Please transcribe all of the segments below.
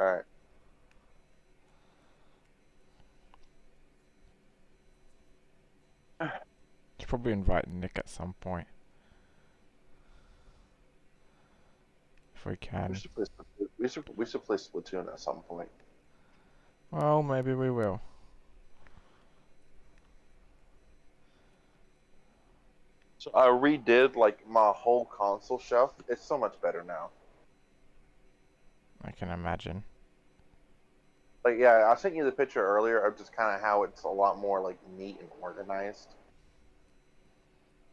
Alright. Should probably invite Nick at some point. If we We can. should play we should play Splatoon at some point. Well, maybe we will. So I redid like my whole console shelf. It's so much better now. I can imagine. Like yeah, I sent you the picture earlier of just kind of how it's a lot more like neat and organized.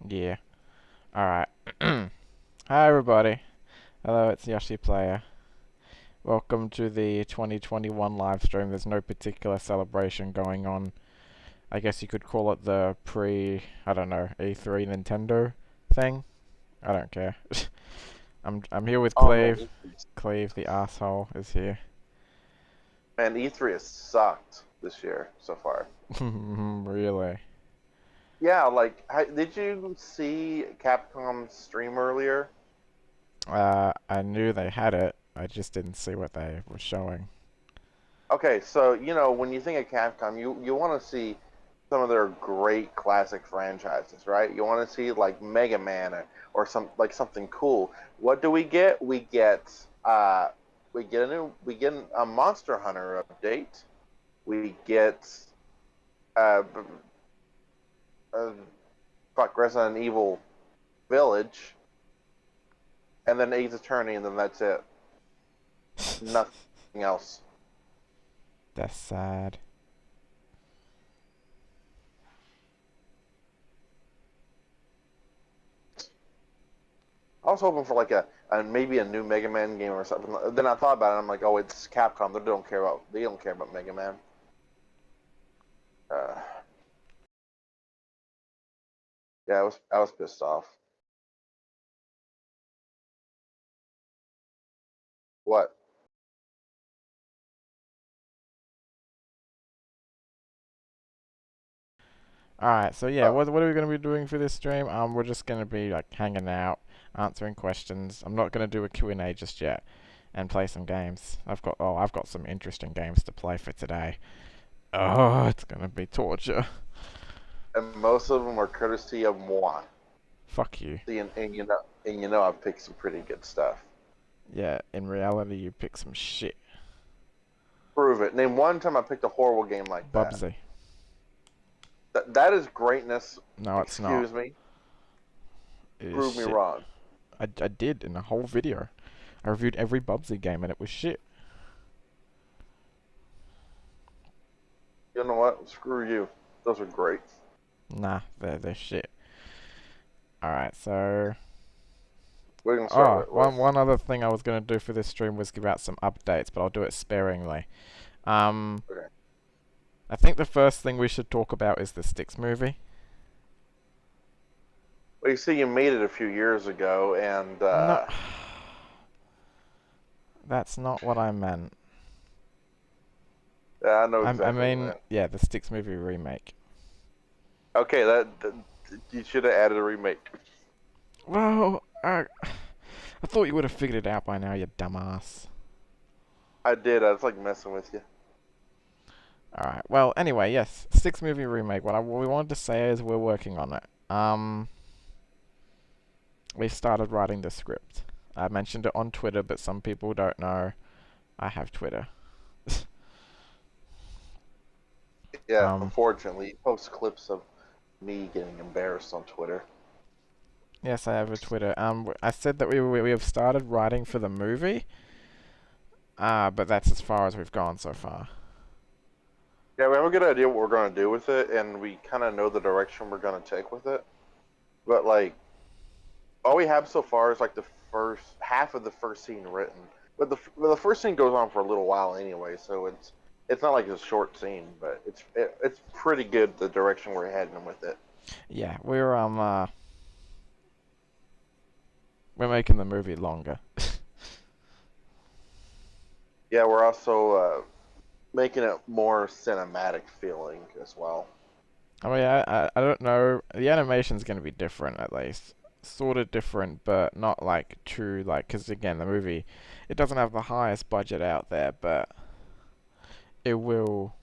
Yeah. Alright. Hi everybody. Hello, it's Yoshi Player. Welcome to the 2021 live stream. There's no particular celebration going on. I guess you could call it the I don't know, E3 Nintendo thing. I don't care. I'm here with Oh man, Cleve. Cleve, the asshole, is here. man, E3 has sucked this year so far. Really? Yeah, like did you see Capcom's stream earlier? I knew they had it. I just didn't see what they were showing. Okay, so you know when you think of Capcom, you want to see some of their great classic franchises, right? You want to see like Mega Man or something cool. What do we get? We get a Monster Hunter update. We get uh, uh Resident Evil Village, and then Ace Attorney, and then that's it. Nothing else. That's sad. I was hoping for like a maybe a new Mega Man game or something. Then I thought about it. I'm like, oh, it's Capcom. They don't care about Mega Man. Uh, yeah, I was pissed off. What? Alright, so yeah, Oh, what are we going to be doing for this stream? We're just going to be like hanging out, answering questions. I'm not going to do a Q&A just yet, and play some games. I've got some interesting games to play for today. Oh, it's going to be torture. and most of them are courtesy of moi. Fuck you. See, and I've picked some pretty good stuff. Yeah, in reality, you pick some shit. Prove it. Name one time I picked a horrible game like that. Bubsy. That is greatness. No, it's not. Excuse me. It is Prove me shit. wrong. I did in a whole video. I reviewed every Bubsy game and it was shit. You know what? Screw you. Those are great. Nah, they're shit. Alright, so... We're gonna start Oh, with one other thing I was going to do for this stream was give out some updates, but I'll do it sparingly. Okay. I think the first thing we should talk about is the Styx movie. Well, you see, you made it a few years ago, and No, that's not what I meant. yeah, I know I exactly what you mean, meant. yeah, the Styx movie remake. Okay, that you should have added a remake. Well, I thought you would have figured it out by now, you dumbass. I did. I was like messing with you. Alright, well, anyway, yes, Styx movie remake. What we wanted to say is we're working on it. We started writing the script. I mentioned it on Twitter, but some people don't know I have Twitter. Yeah, Um, unfortunately, he posts clips of me getting embarrassed on Twitter. yes, I have a Twitter. I said that we have started writing for the movie, but that's as far as we've gone so far. Yeah, we have a good idea what we're going to do with it, and we kind of know the direction we're going to take with it. But like, all we have so far is like the first half of the first scene written. But the first scene goes on for a little while anyway, so it's not like it's a short scene, but it's pretty good the direction we're heading with it. Yeah, we're making the movie longer. Yeah, we're also making it more cinematic feeling as well. I mean, I don't know. The animation's gonna be different at least. sort of different, but not like true, like, because again, the movie, it doesn't have the highest budget out there, but it will,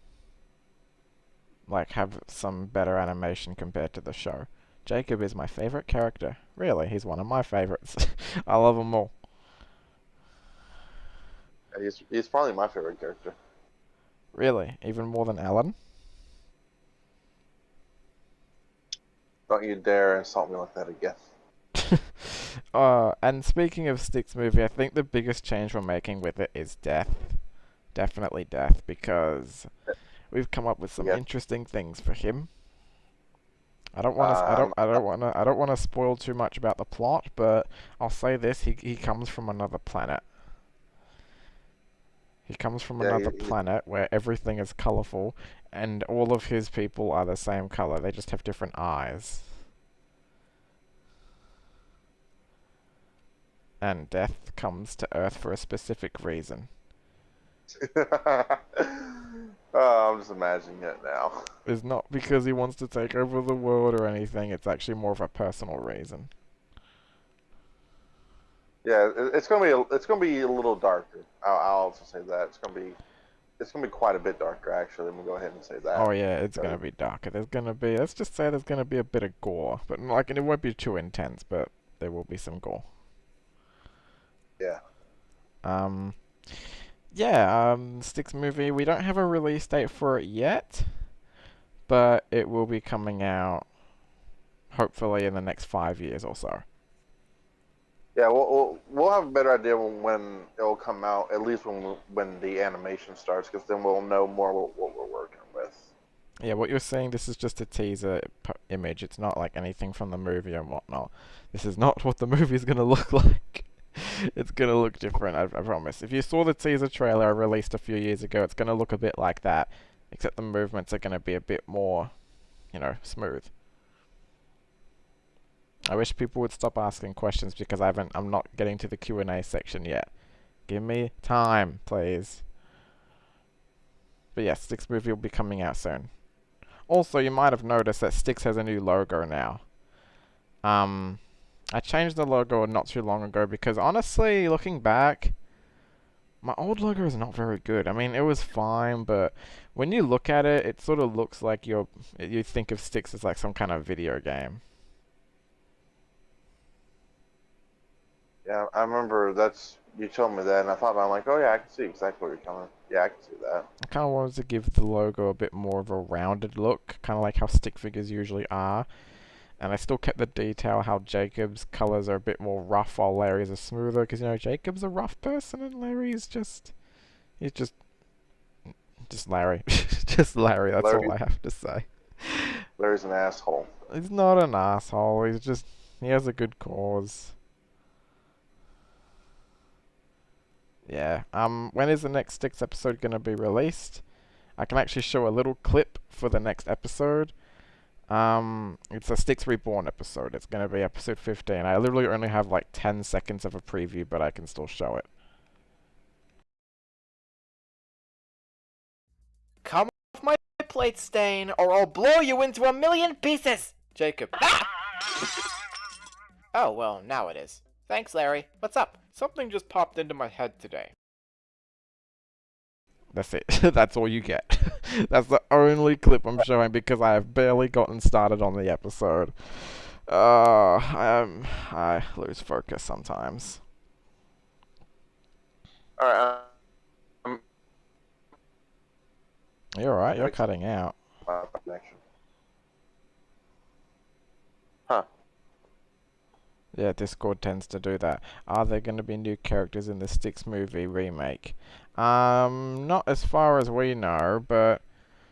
like, have some better animation compared to the show. Jacob is my favorite character. Really, he's one of my favorites. I love them all. He's probably my favorite character. Really, even more than Alan. Don't you dare insult me like that again. And speaking of Styx movie, I think the biggest change we're making with it is death. Definitely death, because we've come up with some Yeah. interesting things for him. I don't want to. I don't want to spoil too much about the plot, but I'll say this: he comes from another planet. He comes from another planet where everything is colorful, and all of his people are the same color. They just have different eyes. And death comes to Earth for a specific reason. Oh, I'm just imagining it now. It's not because he wants to take over the world or anything. It's actually more of a personal reason. Yeah, it's gonna be a little darker. I'll also say that it's gonna be quite a bit darker. Actually, I'm gonna go ahead and say that. Oh yeah, it's gonna be darker. There's gonna be, let's just say there's gonna be a bit of gore, but like, it won't be too intense, but there will be some gore. Yeah. Styx movie. We don't have a release date for it yet, but it will be coming out hopefully in the next 5 years or so. Yeah, we'll have a better idea when it will come out. At least when the animation starts, because then we'll know more what we're working with. Yeah, what you're seeing, this is just a teaser image. It's not like anything from the movie and whatnot. This is not what the movie is gonna look like. It's gonna look different, I promise. If you saw the teaser trailer I released a few years ago, it's gonna look a bit like that, except the movements are gonna be a bit more, smooth. I wish people would stop asking questions because I'm not getting to the Q&A section yet. Give me time, please. But yes, Styx movie will be coming out soon. Also, you might have noticed that Styx has a new logo now. I changed the logo not too long ago because honestly, looking back, my old logo is not very good. I mean, it was fine, but when you look at it, it sort of looks like you think of Styx as like some kind of video game. Yeah, I remember you told me that, and I'm like, oh yeah, I can see exactly where you're coming. Yeah, I can see that. I kind of wanted to give the logo a bit more of a rounded look, kind of like how stick figures usually are. And I still kept the detail how Jacob's colors are a bit more rough while Larry's are smoother, because, Jacob's a rough person and Larry's he's just Larry. Just Larry, that's all I have to say. Larry's an asshole. He's not an asshole, he has a good cause. Yeah, when is the next Styx episode gonna be released? I can actually show a little clip for the next episode. It's a Styx Reborn episode. It's gonna be episode 15. I literally only have like 10 seconds of a preview, but I can still show it. Come off my plate, Stain, or I'll blow you into a million pieces! Jacob. Ah! Oh, well, now it is. Thanks, Larry. What's up? Something just popped into my head today. That's it. That's all you get. That's the only clip I'm showing because I have barely gotten started on the episode. I lose focus sometimes. Alright, You're alright, you're cutting out. connection. Huh. Yeah, Discord tends to do that. Are there going to be new characters in the Styx movie remake? Not as far as we know, but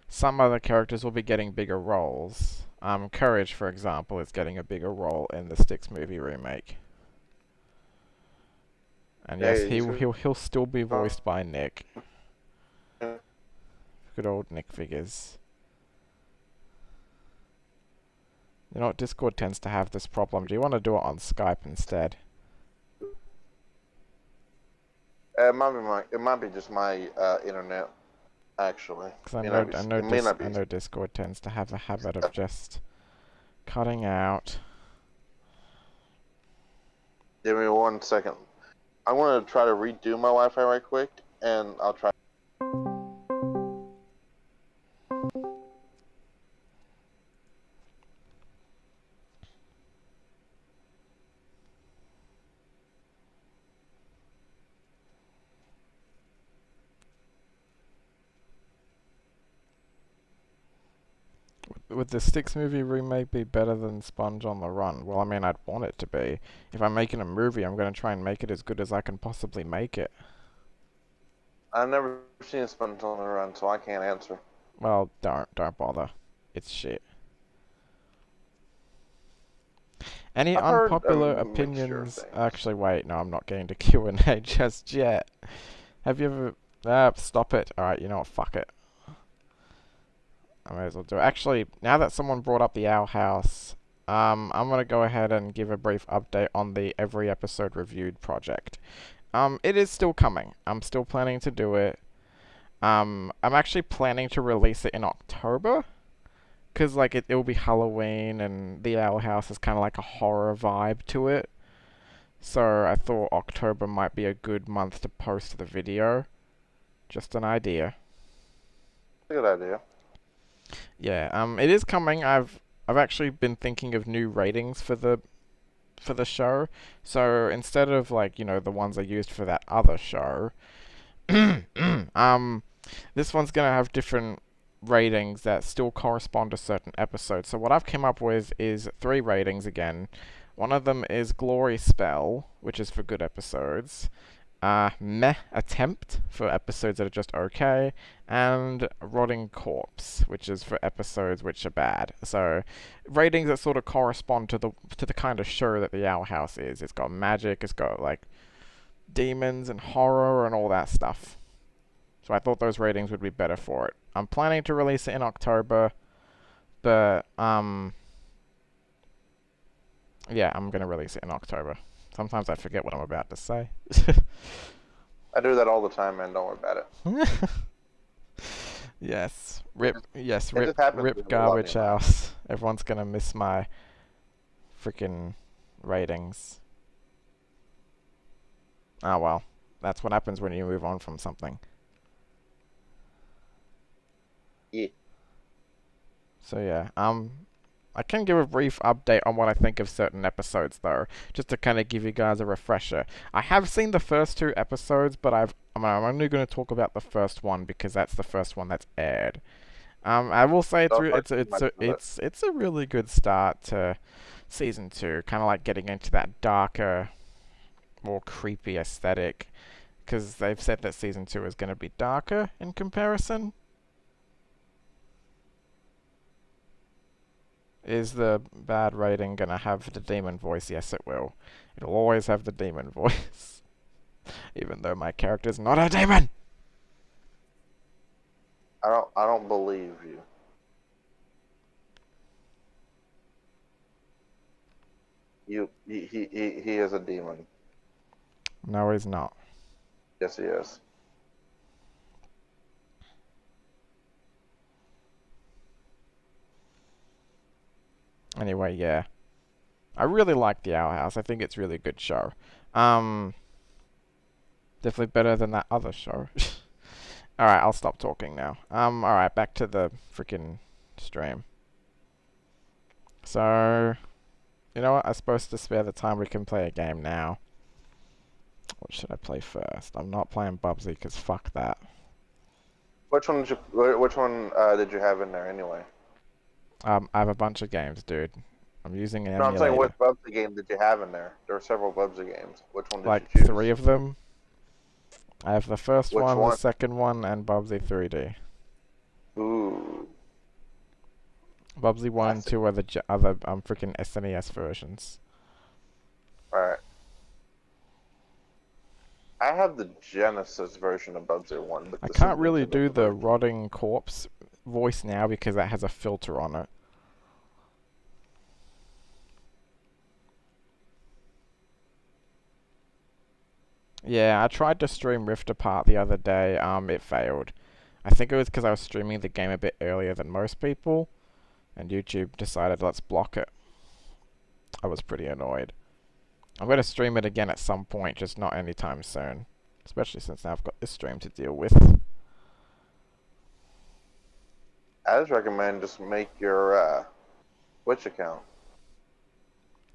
some other characters will be getting bigger roles. Courage, for example, is getting a bigger role in the Styx movie remake. And yes, he'll still be voiced by Nick. Good old Nick figures. Discord tends to have this problem. Do you want to do it on Skype instead? It might be just my internet, actually. Because I know Discord tends to have a habit of just cutting out. Give me 1 second. I'm gonna try to redo my Wi-Fi right quick, and I'll try. Would the Styx movie remake be better than Sponge on the Run? Well, I mean, I'd want it to be. If I'm making a movie, I'm going to try and make it as good as I can possibly make it. I've never seen a Sponge on the Run, so I can't answer. Well, don't bother. It's shit. Any I've heard unpopular a mixture of opinions? things. Actually, wait, no, I'm not getting to Q&A just yet. Have you ever... stop it. Alright, you know what, fuck it. I may as well do it. Actually, now that someone brought up the Owl House, I'm gonna go ahead and give a brief update on the Every Episode Reviewed project. It is still coming. I'm still planning to do it. I'm actually planning to release it in October. Because, like, it'll be Halloween, and the Owl House is kind of like a horror vibe to it. So I thought October might be a good month to post the video. Just an idea. Good idea. Yeah, it is coming. I've actually been thinking of new ratings for the show. So instead of, like, you know, the ones I used for that other show, this one's gonna have different ratings that still correspond to certain episodes. So what I've come up with is 3 ratings again. One of them is Glory Spell, which is for good episodes. Meh Attempt for episodes that are just okay, and Rotting Corpse, which is for episodes which are bad. So ratings that sort of correspond to the kind of show that the Owl House is. It's got magic, it's got like demons and horror and all that stuff. So I thought those ratings would be better for it. I'm planning to release it in October, but yeah, I'm gonna release it in October. Sometimes I forget what I'm about to say. I do that all the time, man. Don't worry about it. Yes. It just happens Rip when you love Garbage me, man. House. Everyone's gonna miss my freaking ratings. Ah, well. That's what happens when you move on from something. Yeah. So yeah, I can give a brief update on what I think of certain episodes, though, just to kind of give you guys a refresher. I have seen the first 2 episodes, but I'm only going to talk about the first one because that's the first one that's aired. I will say it's a really good start to season 2, kind of like getting into that darker, more creepy aesthetic, because they've said that season 2 is going to be darker in comparison. Is the bad rating gonna have the demon voice? Yes, it will. It'll always have the demon voice. Even though my character's not a demon! I don't believe you. He is a demon. No, he's not. Yes, he is. Anyway, yeah. I really like The Owl House. I think it's a really good show. Definitely better than that other show. Alright, I'll stop talking now. Alright, back to the freaking stream. So, you know what? I'm supposed to spare the time. We can play a game now. What should I play first? I'm not playing Bubsy because fuck that. Which one did you have in there anyway? I have a bunch of games, dude. I'm using an No, I'm emulator. saying what Bubsy game did you have in there? There are several Bubsy games. Which one did Like you choose? 3 of them. I have the first Which one, one? the second one, and Bubsy 3D. Ooh. Bubsy 1 and 2 are the other freaking SNES versions. Alright. I have the Genesis version of Bubsy 1, but I the can't Super really Nintendo do the version- Rotting Corpse voice now because that has a filter on it. Yeah, I tried to stream Rift Apart the other day, it failed. I think it was because I was streaming the game a bit earlier than most people, and YouTube decided let's block it. I was pretty annoyed. I'm going to stream it again at some point, just not anytime soon. Especially since now I've got this stream to deal with. I just recommend just make your Twitch account.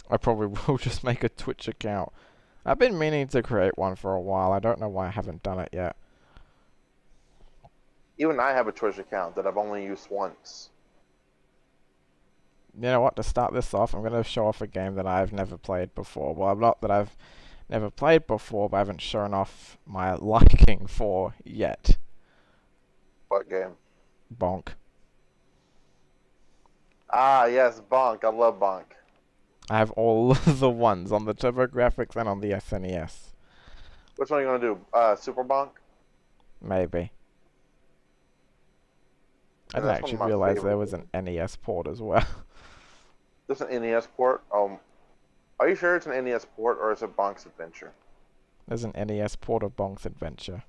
I probably will just make a Twitch account. I've been meaning to create one for a while. I don't know why I haven't done it yet. Even I have a Twitch account that I've only used once. You know what, to start this off, I'm going to show off a game that I've never played before. Well, not that I've never played before, but I haven't shown off my liking for yet. What game? Bonk. Ah, yes, Bonk. I love Bonk. I have all the ones on the TurboGrafx and on the SNES. Which one are you going to do? Super Bonk? Maybe. I Yeah, didn't that's one actually of my realize there favorite was an NES port as well. This is an NES port? Are you sure it's an NES port or is it Bonk's Adventure? There's an NES port of Bonk's Adventure.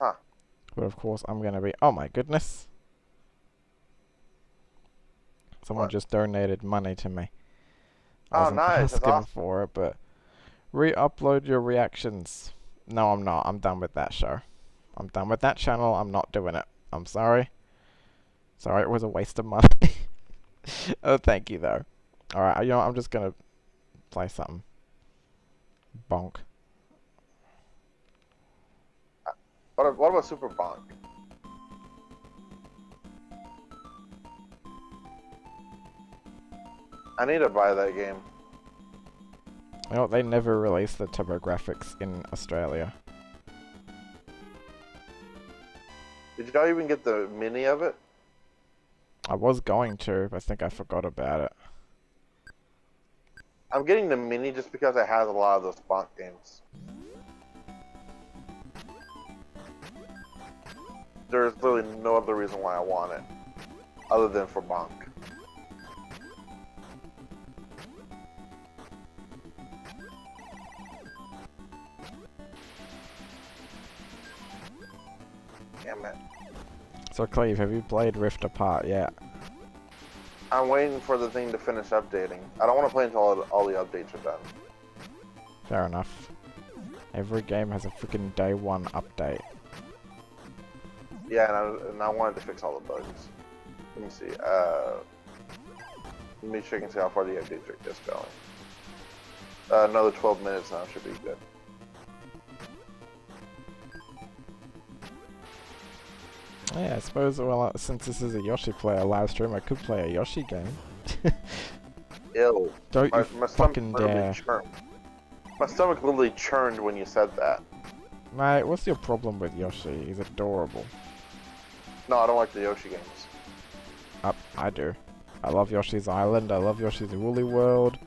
Huh. But of course I'm going to be... Oh my goodness. Someone What? just donated money to me. I Oh, wasn't nice. That's asking awesome. for it, but... Re-upload your reactions. No, I'm not. I'm done with that show. I'm done with that channel. I'm not doing it. I'm sorry. Sorry, it was a waste of money. Oh, thank you, though. Alright, you know what? I'm just gonna play something. Bonk. What about Super Bonk? I need to buy that game. You know what? They never released the TurboGrafx in Australia. Did y'all even get the mini of it? I was going to, but I think I forgot about it. I'm getting the mini just because it has a lot of those Bonk games. There's literally no other reason why I want it, other than for Bonk. Damn it. So, Cleve, have you played Rift Apart yet? I'm waiting for the thing to finish updating. I don't want to play until all the updates are done. Fair enough. Every game has a freaking day one update. Yeah, and I wanted to fix all the bugs. Let me see. Let me check and see how far the updates are just going. Another 12 minutes now should be good. Yeah, I suppose, well, since this is a Yoshi player live stream, I could play a Yoshi game. Ew. Don't you My fucking stomach literally dare. churned. My stomach literally churned when you said that. Mate, what's your problem with Yoshi? He's adorable. No, I don't like the Yoshi games. I do. I love Yoshi's Island, I love Yoshi's Woolly World.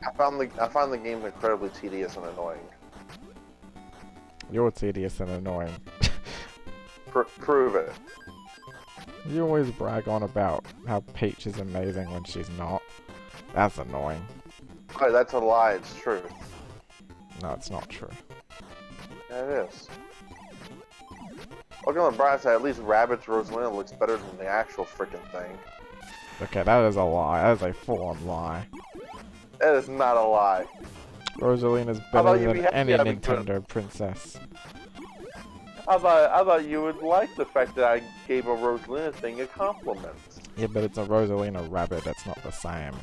I find the games incredibly tedious and annoying. You're tedious and annoying. Prove it. You always brag on about how Peach is amazing when she's not. That's annoying. Okay, that's a lie, it's true. No, it's not true. Yeah, it is. Look on the bright side, at least Rabbids Rosalina looks better than the actual freaking thing. Okay, that is a lie. That is a full-on lie. That is not a lie. Rosalina's thought better you'd be than happy any having Nintendo princess. I thought you would like the fact that I gave a Rosalina thing a compliment. Yeah, but it's a Rosalina rabbit, that's not the same.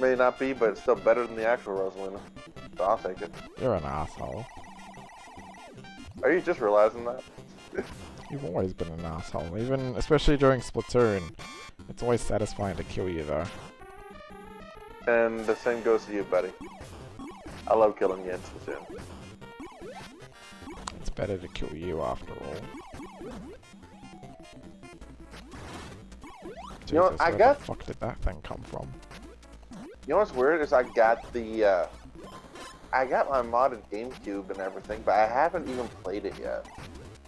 May not be, but it's still better than the actual Rosalina. So I'll take it. You're an asshole. Are you just realizing that? You've always been an asshole, even especially during Splatoon. It's always satisfying to kill you though. And the same goes to you, buddy. I love killing you in Splatoon. It's better to kill you after all. You know, Jesus, I where got- the fuck did that thing come from? You know what's weird is I got the, I got my modded GameCube and everything, but I haven't even played it yet.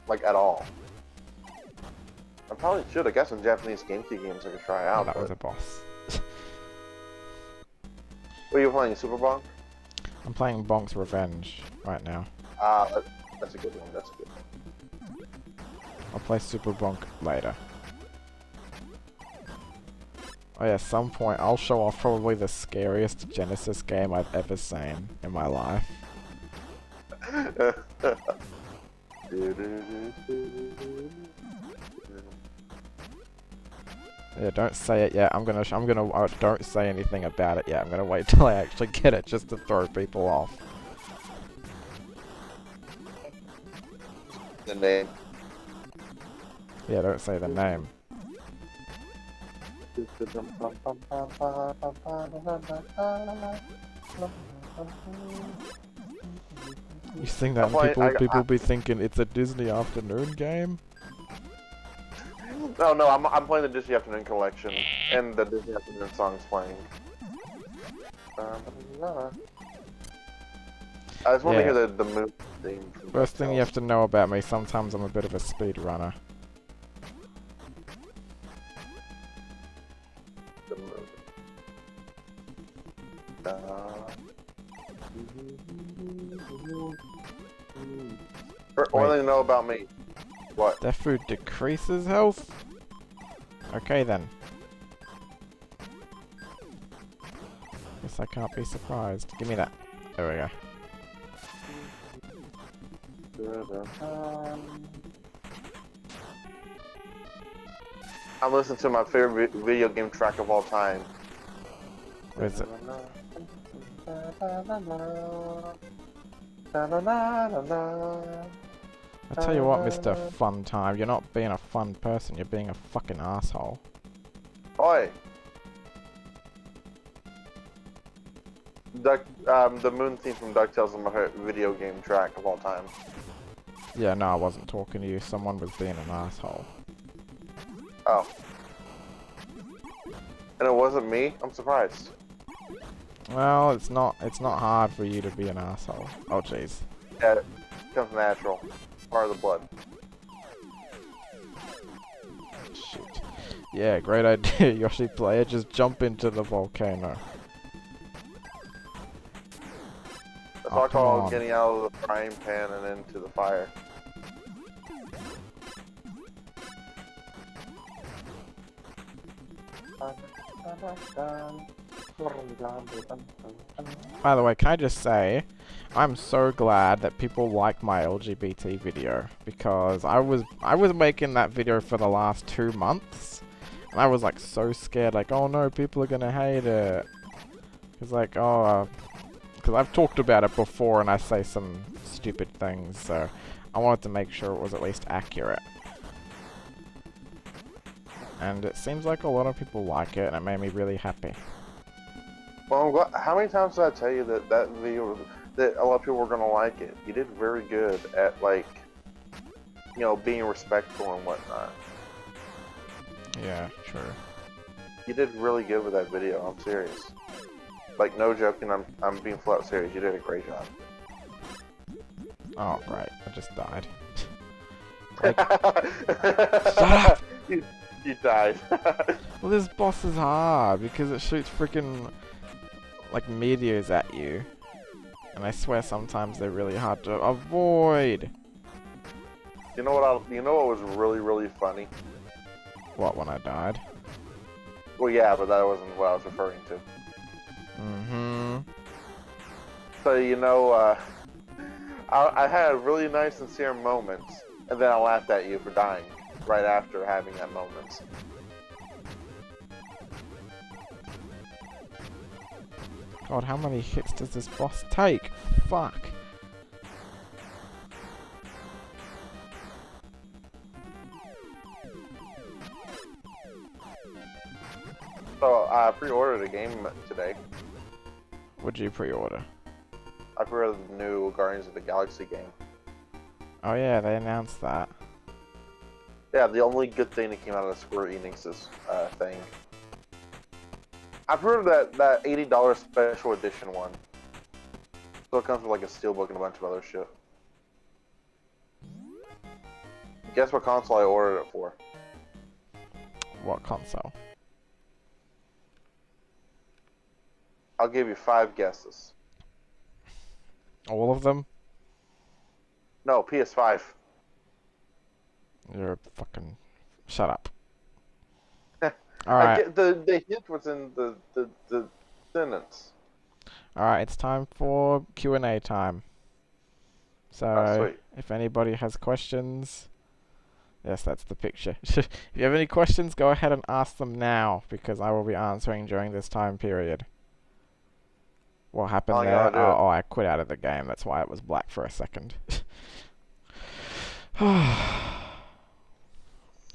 Like, at all. I probably should. I got some Japanese GameCube games I could try Oh, out. that but... was a boss. What are you playing, Super Bonk? I'm playing Bonk's Revenge right now. That's a good one. That's a good one. I'll play Super Bonk later. Oh yeah, at some point I'll show off probably the scariest Genesis game I've ever seen in my life. Yeah, don't say it yet. Don't say anything about it yet. I'm gonna wait till I actually get it just to throw people off. The name. Yeah, don't say the name. You sing that and people be thinking it's a Disney afternoon game? No, I'm playing the Disney Afternoon collection, and the Disney Afternoon song's playing. I just want to hear the moon theme. First thing you have to know about me, sometimes I'm a bit of a speedrunner. The moon. One thing to know about me. What? That food decreases health? Okay then. Guess I can't be surprised. Give me that. There we go. I'm listening to my favorite video game track of all time. What is it? I tell you what, Mr. Fun Time, you're not being a fun person, you're being a fucking asshole. Oi! The moon theme from DuckTales is my favorite video game track of all time. Yeah, no, I wasn't talking to you, someone was being an asshole. Oh. And it wasn't me? I'm surprised. Well, it's not hard for you to be an asshole. Oh jeez. Yeah, it comes natural. Part of the blood. Shit. Yeah, great idea, Yoshi player. Just jump into the volcano. That's what I call getting out of the frying pan and into the fire. By the way, can I just say, I'm so glad that people like my LGBT video, because I was making that video for the last 2 months, and I was like so scared, like, oh no, people are gonna hate it, because like, because I've talked about it before and I say some stupid things, so I wanted to make sure it was at least accurate. And it seems like a lot of people like it, and it made me really happy. Well, I'm glad. How many times did I tell you that video, that a lot of people were gonna like it? You did very good at, like, you know, being respectful and whatnot. Yeah, true. You did really good with that video. I'm serious. Like, no joking. I'm being flat serious. You did a great job. Oh, great. I just died. Like, shut up! You died. Well, this boss is hard because it shoots freaking like meteors at you, and I swear sometimes they're really hard to avoid. You know what? You know what was really funny? What, when I died? Well, yeah, but that wasn't what I was referring to. Mm-hmm. So you know, I had really nice, sincere moments, and then I laughed at you for dying right after having that moment. God, how many hits does this boss take? Fuck. So I pre-ordered a game today. What'd you pre-order? I pre-ordered the new Guardians of the Galaxy game. Oh yeah, they announced that. Yeah, the only good thing that came out of Square Enix's thing. I pre-ordered that $80 special edition one. So it comes with like a steelbook and a bunch of other shit. Guess what console I ordered it for? What console? I'll give you 5 guesses. All of them? No, PS5. You're a fucking... Shut up. All I right, get the hint was in the sentence. all right. It's time for Q&A time. Oh, So, sweet. if anybody has questions, yes, that's the picture. If you have any questions, go ahead and ask them now because I will be answering during this time period. What How happened long you there? want to do it? I quit out of the game. That's why it was black for a second.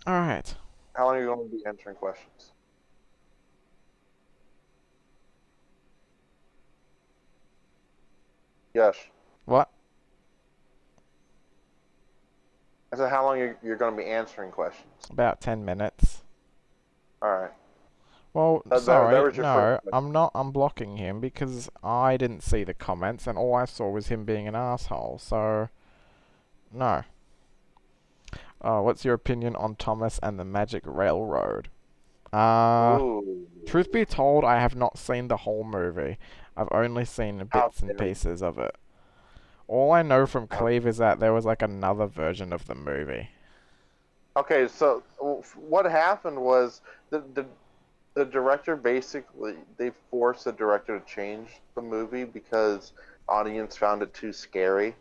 Alright. How long are you going to be answering questions? Yes. What? I said, how long you're going to be answering questions? About 10 minutes. All right. Well, That sorry, was your first no, question. I'm not unblocking him because I didn't see the comments and all I saw was him being an asshole, so... No. What's your opinion on Thomas and the Magic Railroad? Ooh. Truth be told, I have not seen the whole movie. I've only seen How bits and dare you. pieces of it. All I know from How- Cleve is that there was like another version of the movie. Okay, so what happened was the director basically they forced the director to change the movie because audience found it too scary.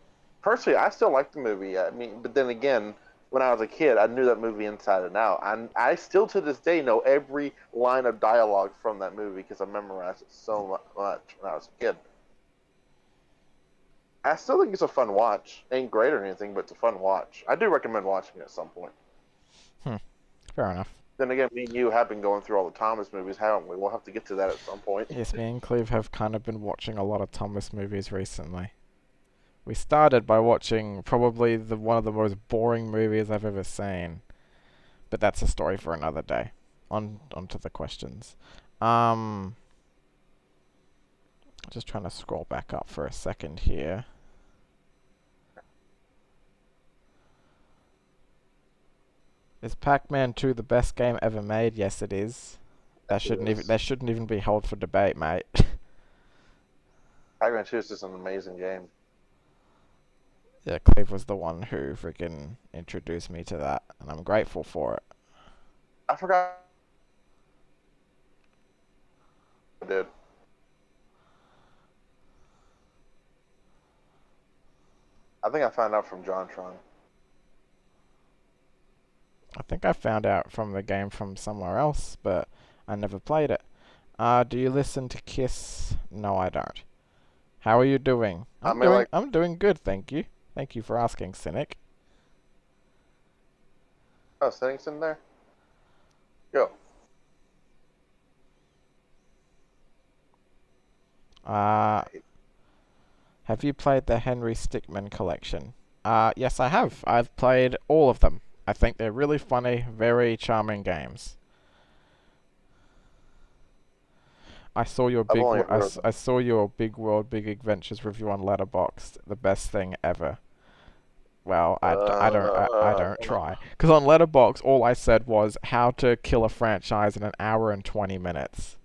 Personally, I still like the movie. I mean, but then again, when I was a kid, I knew that movie inside and out. I still to this day know every line of dialogue from that movie because I memorized it so much when I was a kid. I still think it's a fun watch. Ain't great or anything, but it's a fun watch. I do recommend watching it at some point. Fair enough. Then again, me and you have been going through all the Thomas movies, haven't we? We'll have to get to that at some point. Yes, me and Cleve have kind of been watching a lot of Thomas movies recently. We started by watching probably one of the most boring movies I've ever seen. But that's a story for another day. Onto the questions. Just trying to scroll back up for a second here. Is Pac-Man 2 the best game ever made? Yes, it is. That shouldn't even be held for debate, mate. Pac-Man 2 is just an amazing game. Yeah, Cleve was the one who freaking introduced me to that, and I'm grateful for it. I forgot I did. I think I found out from JonTron. I think I found out from the game from somewhere else, but I never played it. Do you listen to Kiss? No, I don't. How are you doing? I mean, like, I'm doing good, thank you. Thank you for asking, Cynic. oh, settings in there? Go. Have you played the Henry Stickmin collection? Yes, I have. I've played all of them. I think they're really funny, very charming games. I saw your I've only heard of them. I saw your Big World, Big Adventures review on Letterboxd. The best thing ever. Well, I don't try. Because on Letterboxd, all I said was how to kill a franchise in an hour and 20 minutes.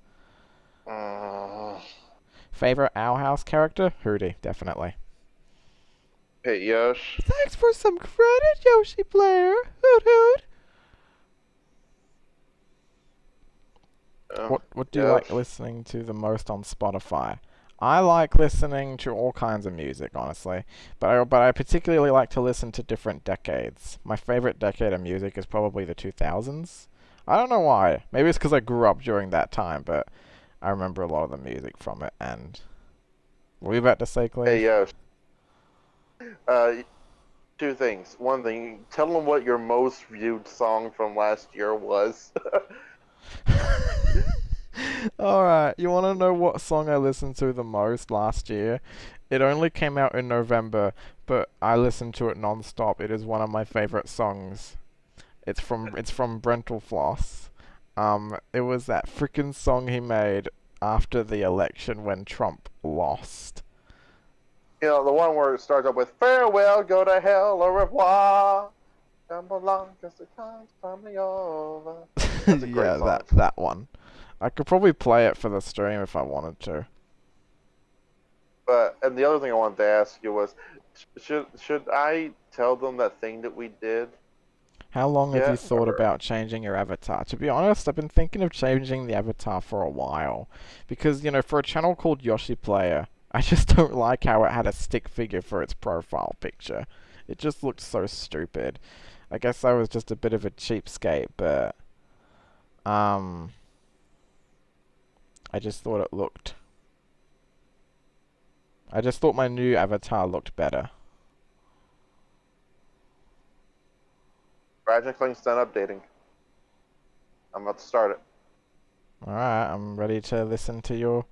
Favorite Owl House character? Hootie, definitely. Hey, Yosh. Thanks for some credit, Yoshi player. Hoot hoot. What do you like listening to the most on Spotify? I like listening to all kinds of music, honestly, but I particularly like to listen to different decades. My favorite decade of music is probably the 2000s. I don't know why. Maybe it's because I grew up during that time, but I remember a lot of the music from it. And what were you about to say, Cleve? Hey, Yosh. Two things. One thing, tell them what your most viewed song from last year was. Alright, you want to know what song I listened to the most last year? It only came out in November, but I listened to it non-stop. It is one of my favorite songs. It's from Brental Floss. It was that freaking song he made after the election when Trump lost. You know, the one where it starts up with farewell, go to hell, au revoir. Come along, cause the time's finally over. That's a great Yeah, song. that one. I could probably play it for the stream if I wanted to. And the other thing I wanted to ask you was, should I tell them that thing that we did? How long have Yeah. you thought about changing your avatar? To be honest, I've been thinking of changing the avatar for a while. Because, you know, for a channel called Yoshi Player, I just don't like how it had a stick figure for its profile picture. It just looked so stupid. I guess I was just a bit of a cheapskate, but... I just thought it looked... I just thought my new avatar looked better. Project Link's done updating. I'm about to start it. Alright, I'm ready to listen to your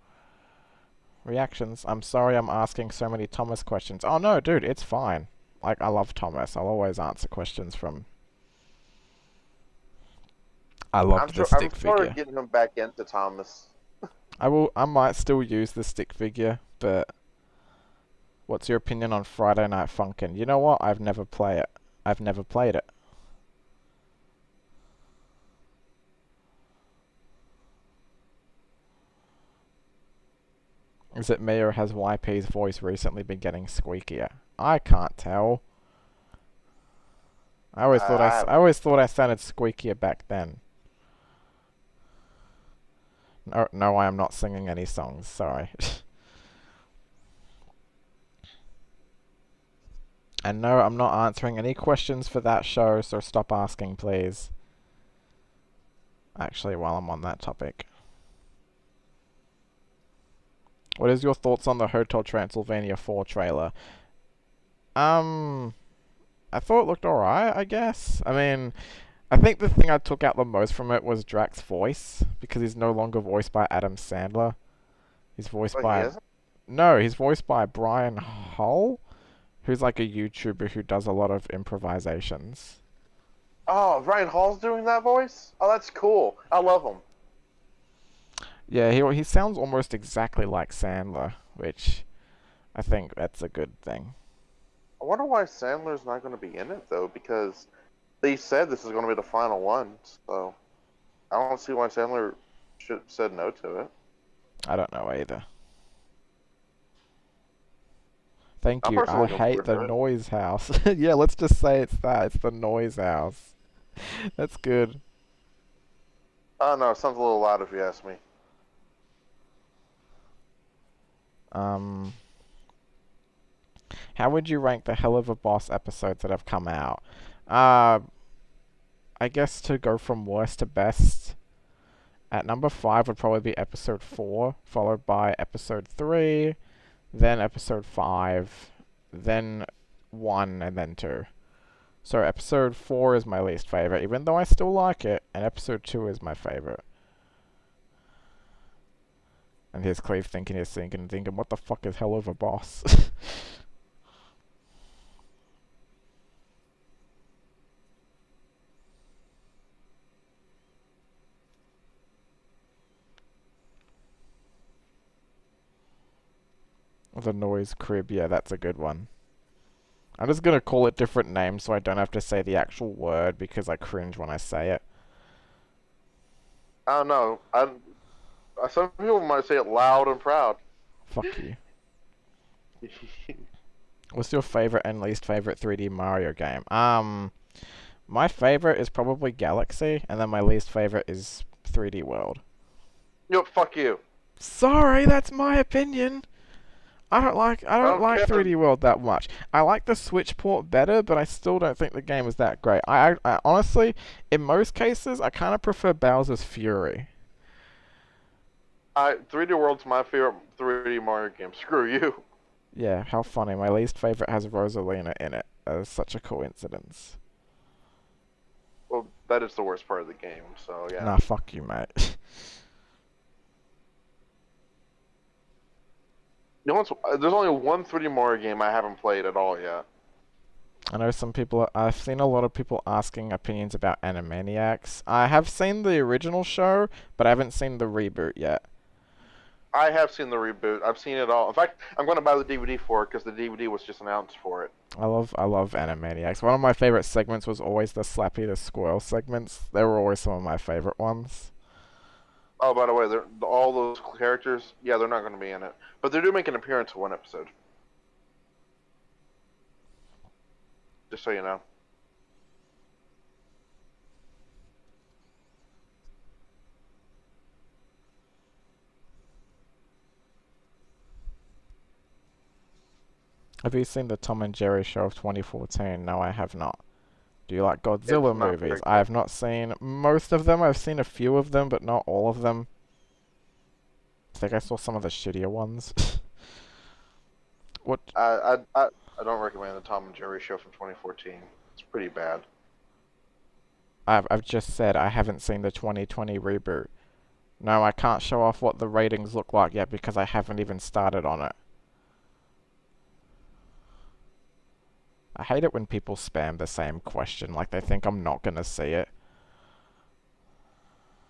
reactions. I'm sorry I'm asking so many Thomas questions. Oh no, dude, it's fine. Like, I love Thomas. I'll always answer questions from... I loved the stick I'm sort figure. of getting him back into Thomas. I might still use the stick figure, but... What's your opinion on Friday Night Funkin'? You know what? I've never played it. I've never played it. Is it me or has YP's voice recently been getting squeakier? I can't tell. I always thought I sounded squeakier back then. No, I am not singing any songs. Sorry. And no, I'm not answering any questions for that show, so stop asking, please. Actually, while I'm on that topic. What is your thoughts on the Hotel Transylvania 4 trailer? I thought it looked alright, I guess. I mean, I think the thing I took out the most from it was Drax's voice, because he's no longer voiced by Adam Sandler. He's voiced by... No, he's voiced by Brian Hull, who's like a YouTuber who does a lot of improvisations. Oh, Ryan Hall's doing that voice? Oh, that's cool. I love him. Yeah, he sounds almost exactly like Sandler, which I think that's a good thing. I wonder why Sandler's not going to be in it, though, because they said this is going to be the final one, so I don't see why Sandler said no to it. I don't know either. Thank you. I hate the noise house. Yeah, let's just say it's that. It's the noise house. That's good. Oh, no, it sounds a little loud if you ask me. How would you rank the Hell of a Boss episodes that have come out? I guess to go from worst to best, at number 5 would probably be episode 4, followed by episode 3, then episode 5, then 1, and then 2. So episode 4 is my least favorite, even though I still like it, and episode 2 is my favorite. And here's Cleve thinking what the fuck is Hell of a Boss? The noise crib, yeah, that's a good one. I'm just gonna call it different names so I don't have to say the actual word because I cringe when I say it. I don't know. Some people might say it loud and proud. Fuck you. What's your favorite and least favorite 3D Mario game? My favorite is probably Galaxy, and then my least favorite is 3D World. Yo, fuck you. Sorry, that's my opinion. I don't like 3D World that much. I like the Switch port better, but I still don't think the game is that great. I honestly, in most cases, I kind of prefer Bowser's Fury. 3D World's my favorite 3D Mario game. Screw you. Yeah, how funny. My least favorite has Rosalina in it. That is such a coincidence. Well, that is the worst part of the game, so yeah. Nah, fuck you, mate. There's only one 3D Mario game I haven't played at all yet. I know I've seen a lot of people asking opinions about Animaniacs. I have seen the original show, but I haven't seen the reboot yet. I have seen the reboot. I've seen it all. In fact, I'm going to buy the DVD for it because the DVD was just announced for it. I love Animaniacs. One of my favorite segments was always the Slappy the Squirrel segments. They were always some of my favorite ones. Oh, by the way, all those characters, yeah, they're not going to be in it. But they do make an appearance in one episode. Just so you know. Have you seen the Tom and Jerry show of 2014? No, I have not. Do you like It's Godzilla not movies? very I good. have not seen most of them. I've seen a few of them, but not all of them. I think I saw some of the shittier ones. What? I don't recommend the Tom and Jerry show from 2014. It's pretty bad. I've just said I haven't seen the 2020 reboot. No, I can't show off what the ratings look like yet because I haven't even started on it. I hate it when people spam the same question, like they think I'm not gonna see it.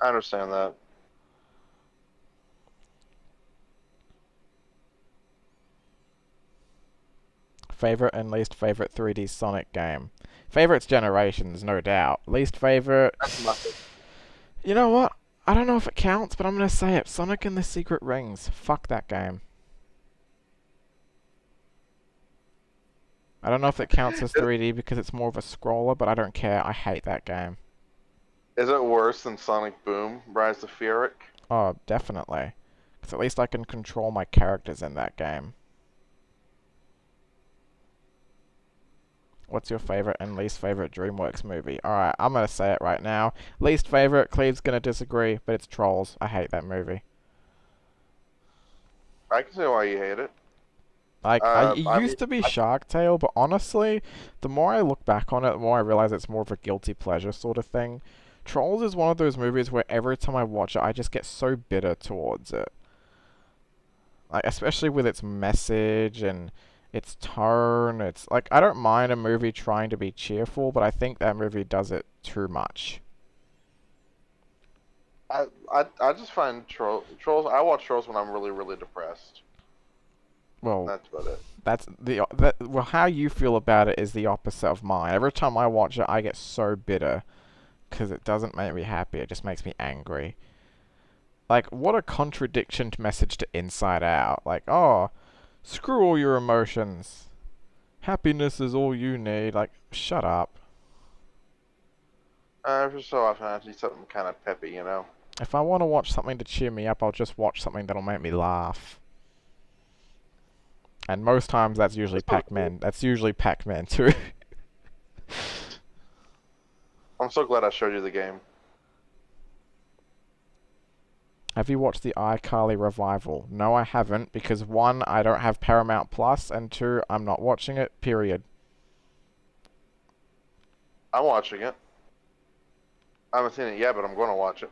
I understand that. Favorite and least favorite 3D Sonic game. Favorite's Generations, no doubt. Least favorite... That's nothing. You know what? I don't know if it counts, but I'm gonna say it. Sonic and the Secret Rings. Fuck that game. I don't know if it counts as 3D because it's more of a scroller, but I don't care. I hate that game. Is it worse than Sonic Boom, Rise of Furyk? Oh, definitely. Because at least I can control my characters in that game. What's your favorite and least favorite DreamWorks movie? Alright, I'm gonna say it right now. Least favorite, Cleve's gonna disagree, but it's Trolls. I hate that movie. I can see why you hate it. Like, it I mean, used to be Shark Tale, but honestly, the more I look back on it, the more I realize it's more of a guilty pleasure sort of thing. Trolls is one of those movies where every time I watch it, I just get so bitter towards it. Like, especially with its message and its tone. It's like, I don't mind a movie trying to be cheerful, but I think that movie does it too much. I just find Trolls. I watch Trolls when I'm really depressed. Well, That's about it. well, how you feel about it is the opposite of mine. Every time I watch it, I get so bitter because it doesn't make me happy. It just makes me angry. Like, what a contradiction to message to Inside Out. Like, oh, screw all your emotions. Happiness is all you need. Like, shut up. Every so often I need something kind of peppy, you know. If I want to watch something to cheer me up, I'll just watch something that'll make me laugh. And most times that's usually That's so cool. Pac-Man. That's usually Pac-Man too. I'm so glad I showed you the game. Have you watched the iCarly revival? No, I haven't, because one, I don't have Paramount Plus, and two, I'm not watching it, period. I'm watching it. I haven't seen it yet, but I'm going to watch it.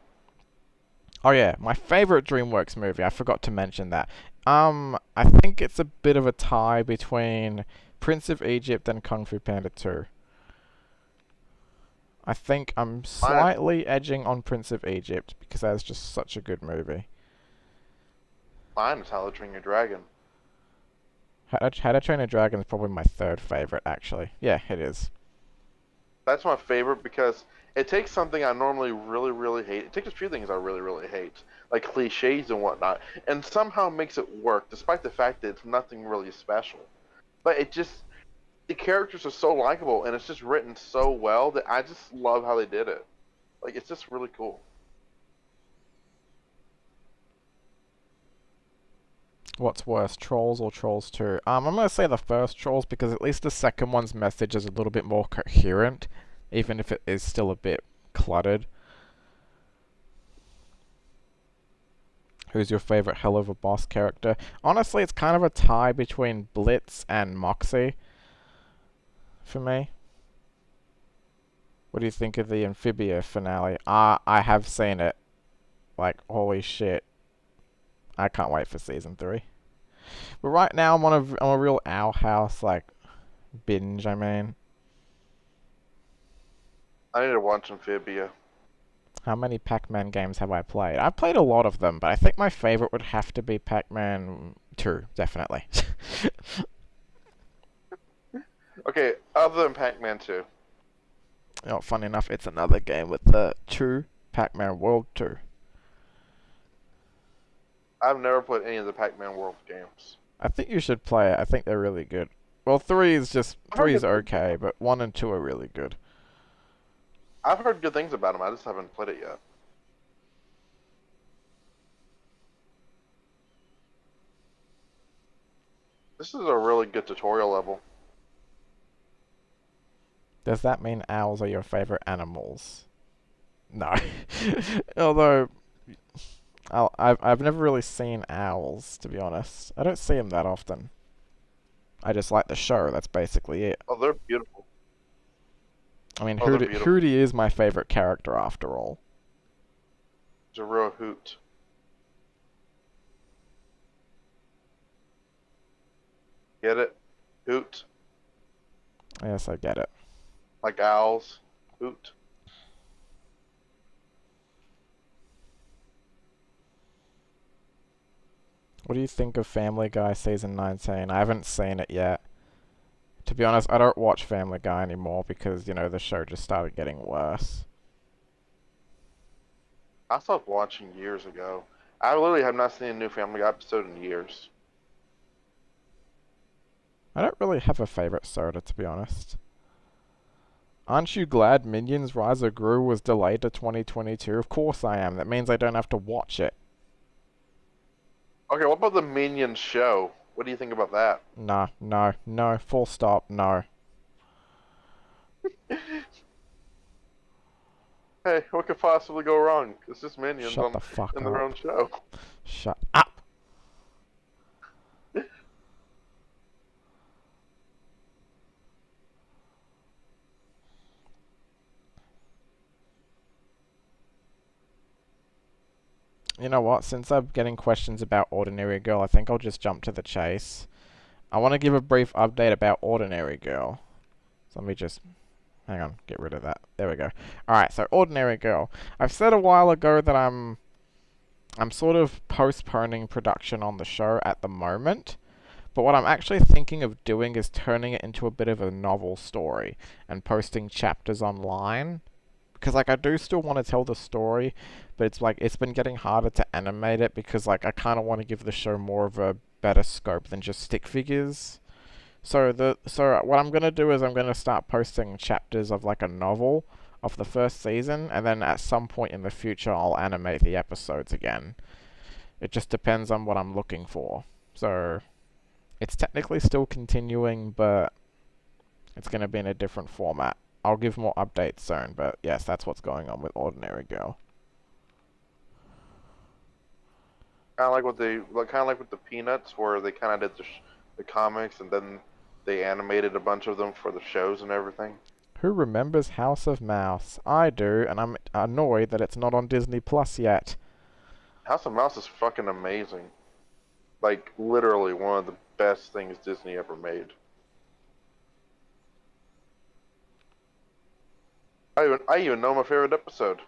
Oh yeah, my favorite DreamWorks movie, I forgot to mention that. I think it's a bit of a tie between Prince of Egypt and Kung Fu Panda 2. I think I'm slightly edging on Prince of Egypt, because that's just such a good movie. Mine is How to Train Your Dragon. How to Train a Dragon is probably my third favorite, actually. Yeah, it is. That's my favorite because it takes something I normally really hate. It takes a few things I really hate, like cliches and whatnot, and somehow makes it work, despite the fact that it's nothing really special. But the characters are so likable, and it's just written so well that I just love how they did it. Like, it's just really cool. What's worse, Trolls or Trolls 2? I'm gonna say the first Trolls because at least the second one's message is a little bit more coherent, even if it is still a bit cluttered. Who's your favorite Hell of a Boss character? Honestly, it's kind of a tie between Blitz and Moxie for me. What do you think of the Amphibia finale? I have seen it. Like, holy shit. I can't wait for season 3. But right now I'm on a real Owl House, like, binge, I mean. I need to watch Amphibia. How many Pac-Man games have I played? I've played a lot of them, but I think my favorite would have to be Pac-Man 2, definitely. Okay, other than Pac-Man 2. Oh, funny enough, it's another game with the 2, Pac-Man World 2. I've never played any of the Pac-Man World games. I think you should play it. I think they're really good. Well, 3 is okay, but 1 and 2 are really good. I've heard good things about them. I just haven't played it yet. This is a really good tutorial level. Does that mean owls are your favorite animals? No. Although, I've never really seen owls, to be honest. I don't see them that often. I just like the show, that's basically it. Oh, they're beautiful. I mean, Oh, they're beautiful. Hootie is my favorite character after all. It's a real hoot. Get it? Hoot. Yes, I get it. Like owls. Hoot. What do you think of Family Guy Season 19? I haven't seen it yet. To be honest, I don't watch Family Guy anymore because, you know, the show just started getting worse. I stopped watching years ago. I literally have not seen a new Family Guy episode in years. I don't really have a favorite soda, to be honest. Aren't you glad Minions Rise of Gru was delayed to 2022? Of course I am. That means I don't have to watch it. Okay, what about the Minions show? What do you think about that? Nah, no, no, full stop, no. Hey, what could possibly go wrong? It's just Minions Shut the fuck in their up. own show. Shut up! You know what? Since I'm getting questions about Ordinary Girl, I think I'll just jump to the chase. I want to give a brief update about Ordinary Girl. So let me just... Hang on, get rid of that. There we go. Alright, so Ordinary Girl. I've said a while ago that I'm sort of postponing production on the show at the moment. But what I'm actually thinking of doing is turning it into a bit of a novel story and posting chapters online. Because, like, I do still want to tell the story, but it's, like, it's been getting harder to animate it because, like, I kind of want to give the show more of a better scope than just stick figures. So what I'm going to do is I'm going to start posting chapters of, like, a novel of the first season, and then at some point in the future I'll animate the episodes again. It just depends on what I'm looking for. So, it's technically still continuing, but it's going to be in a different format. I'll give more updates soon, but yes, that's what's going on with Ordinary Girl. Kind of like with the Peanuts, where they kind of did the comics and then they animated a bunch of them for the shows and everything. Who remembers House of Mouse? I do, and I'm annoyed that it's not on Disney Plus yet. House of Mouse is fucking amazing. Like, literally one of the best things Disney ever made. I even know my favorite episode.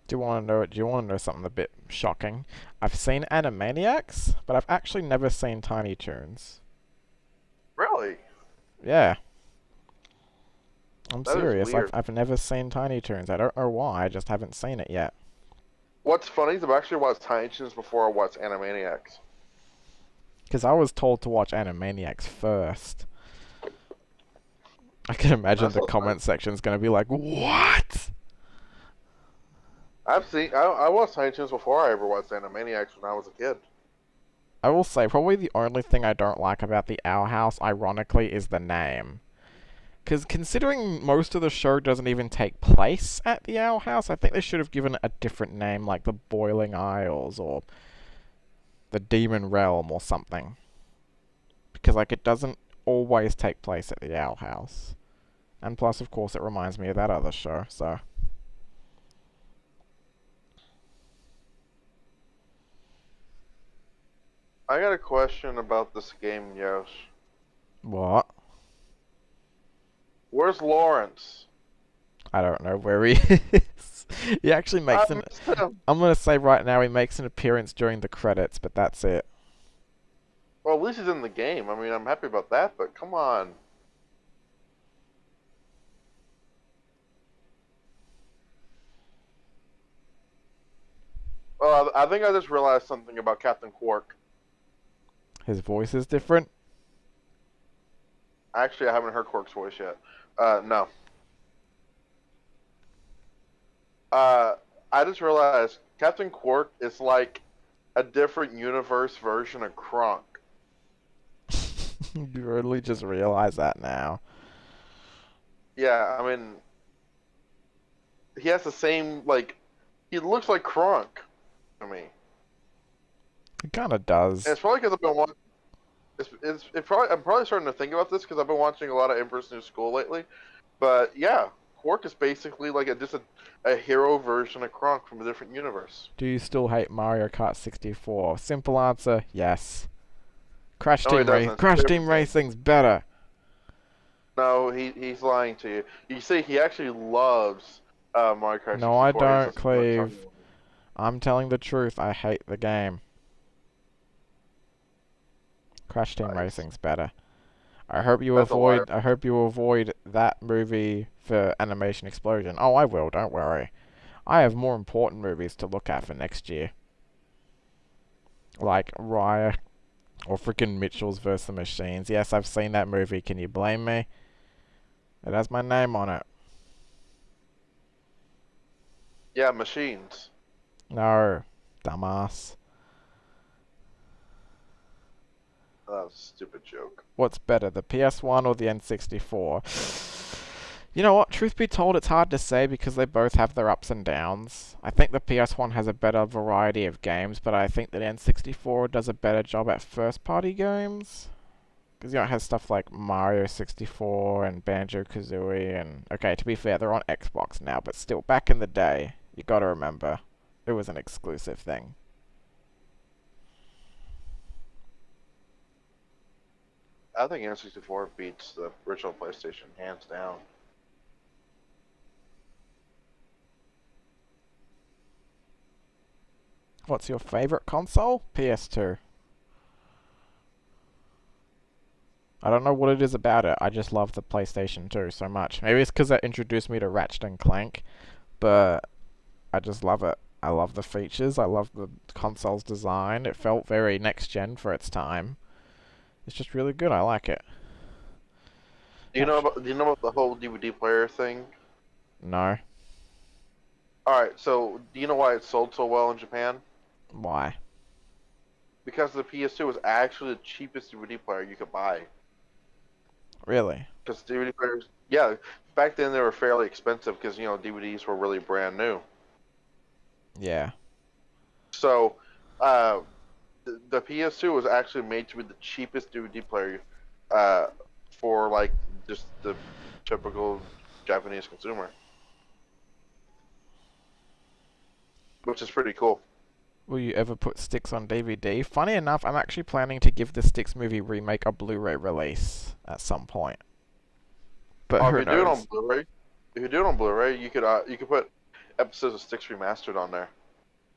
Do you want to know? Do you want to know something a bit shocking? I've seen Animaniacs, but I've actually never seen Tiny Toons. Really? Yeah. I'm That is serious. weird. I've never seen Tiny Toons. I don't know why. I just haven't seen it yet. What's funny is I've actually watched Tiny Toons before I watched Animaniacs. Because I was told to watch Animaniacs first. I can imagine That's the so comment section's gonna be like, "What?" I watched Tiny Toons before I ever watched Animaniacs when I was a kid. I will say, probably the only thing I don't like about the Owl House, ironically, is the name. Because considering most of the show doesn't even take place at the Owl House, I think they should have given it a different name, like the Boiling Isles, or the Demon Realm, or something. Because, like, it doesn't always take place at the Owl House. And plus, of course, it reminds me of that other show, so... I got a question about this game, Yosh. What? Where's Lawrence? I don't know where he is. He actually makes an... I'm gonna say right now he makes an appearance during the credits, but that's it. Well, at least he's in the game. I mean, I'm happy about that, but come on. Well, I think I just realized something about Captain Quark. His voice is different. Actually, I haven't heard Quark's voice yet. No. Uh, I just realized Captain Quark is like a different universe version of Kronk. You really just realize that now. Yeah, I mean, he has the same like. He looks like Kronk to me. It kind of And does. it's probably because I've been watching. I'm probably starting to think about this because I've been watching a lot of Emperor's New School lately. But yeah, Quark is basically like a hero version of Kronk from a different universe. Do you still hate Mario Kart 64? Simple answer, yes. No, he doesn't. It's his Crash favorite Team game. Racing's better. No, he's lying to you. You see, he actually loves Mario Kart No, I 64. He don't, just doesn't want to tell Cleve. you. I'm telling the truth, I hate the game. Crash Team Nice. Racing's better. That's a liar. I hope you avoid that movie for Animation Explosion. Oh, I will, don't worry. I have more important movies to look at for next year. Like Raya or freaking Mitchell's vs. the Machines. Yes, I've seen that movie. Can you blame me? It has my name on it. Yeah, machines. No, dumbass. That was a stupid joke. What's better, the PS1 or the N64? You know what? Truth be told, it's hard to say because they both have their ups and downs. I think the PS1 has a better variety of games, but I think that N64 does a better job at first-party games. Because, you know, it has stuff like Mario 64 and Banjo-Kazooie and... Okay, to be fair, they're on Xbox now, but still, back in the day, you gotta remember, it was an exclusive thing. I think N64 beats the original PlayStation hands down. What's your favorite console? PS2. I don't know what it is about it. I just love the PlayStation 2 so much. Maybe it's because that introduced me to Ratchet and Clank, but I just love it. I love the features. I love the console's design. It felt very next gen for its time. It's just really good. I like it. Do you know about the whole DVD player thing? No. All right, so do you know why it sold so well in Japan? Why? Because the PS2 was actually the cheapest DVD player you could buy. Really? Because DVD players, yeah, back then they were fairly expensive because DVDs were really brand new. Yeah. So, the PS2 was actually made to be the cheapest DVD player, uh, for like just the typical Japanese consumer, which is pretty cool. Will you ever put Styx on DVD? Funny enough, I'm actually planning to give the Styx movie remake a Blu-ray release at some point. But Oh, who knows? if you do it on Blu-ray, you could put episodes of Styx Remastered on there,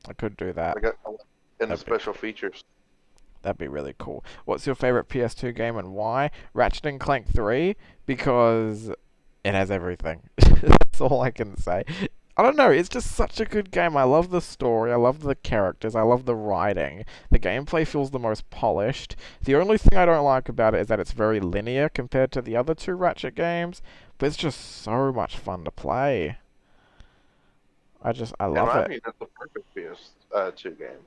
I could do that. like in the That'd be special features. That'd be really cool. What's your favorite PS2 game and why? Ratchet and Clank 3 because it has everything. That's all I can say. I don't know, it's just such a good game. I love the story, I love the characters, I love the writing. The gameplay feels the most polished. The only thing I don't like about it is that it's very linear compared to the other two Ratchet games, but it's just so much fun to play. I In love my it. opinion, that's the perfect PS2 game.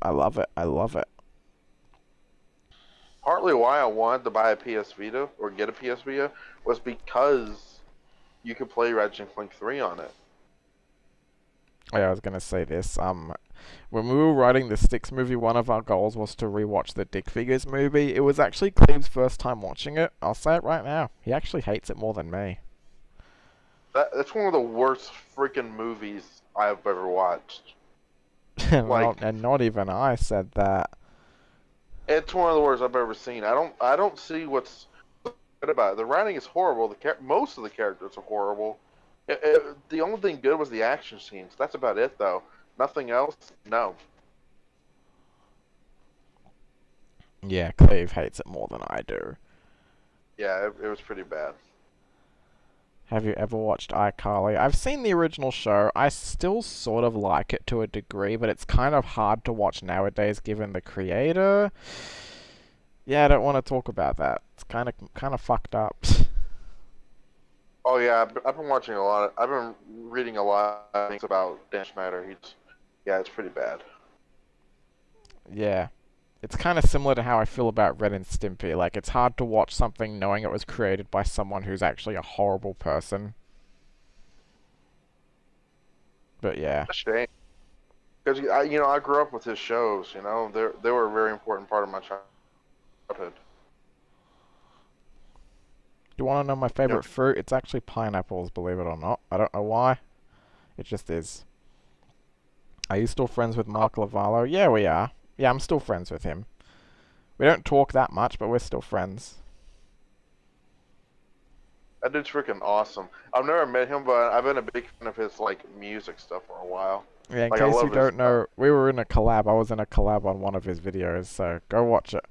I love it. I love it. Partly why I wanted to buy a PS Vita or get a PS Vita was because you could play Ratchet and Clank 3 on it. Oh, yeah, I was gonna say this. When we were writing the Styx movie, one of our goals was to rewatch the Dick Figures movie. It was actually Cleve's first time watching it. I'll say it right now. He actually hates it more than me. That's one of the worst freaking movies I've ever watched. Like, And not even I said that. it's one of the worst I've ever seen. I don't see what's good about it. The writing is horrible. Most of the characters are horrible. The only thing good was the action scenes. That's about it, though. Nothing else. No. Yeah, Cleve hates it more than I do. Yeah, it was pretty bad. Have you ever watched iCarly? I've seen the original show. I still sort of like it to a degree, but it's kind of hard to watch nowadays given the creator. Yeah, I don't want to talk about that. It's kind of fucked up. Oh yeah, I've been watching a lot. I've been reading a lot of things about Dan Schneider. Yeah, it's pretty bad. Yeah. It's kind of similar to how I feel about Ren and Stimpy. Like, it's hard to watch something knowing it was created by someone who's actually a horrible person. But yeah. A shame, because I grew up with his shows. They were a very important part of my childhood. You want to know my Yep. favorite fruit? It's actually pineapples, believe it or not. I don't know why. It just is. Are you still friends with Mark Lavallo? Yeah, we are. Yeah, I'm still friends with him. We don't talk that much, but we're still friends. That dude's freaking awesome. I've never met him, but I've been a big fan of his music stuff for a while. Yeah, in Like I case you love his. don't know, we were in a collab. I was in a collab on one of his videos, so go watch it.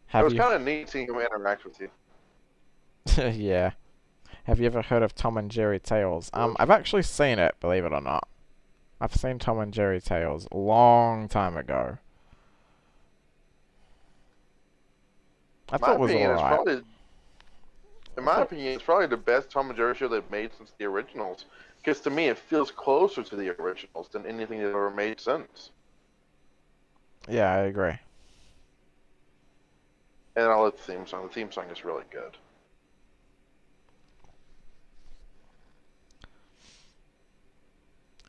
It Have was you? kind of neat seeing him interact with you. Yeah. Have you ever heard of Tom and Jerry Tales? I've actually seen it, believe it or not. I've seen Tom and Jerry Tales a long time ago. I thought it was alright. In my opinion, it's probably the best Tom and Jerry show they've made since the originals. Because to me, it feels closer to the originals than anything they've ever made since. Yeah, I agree. And I love the theme song. The theme song is really good.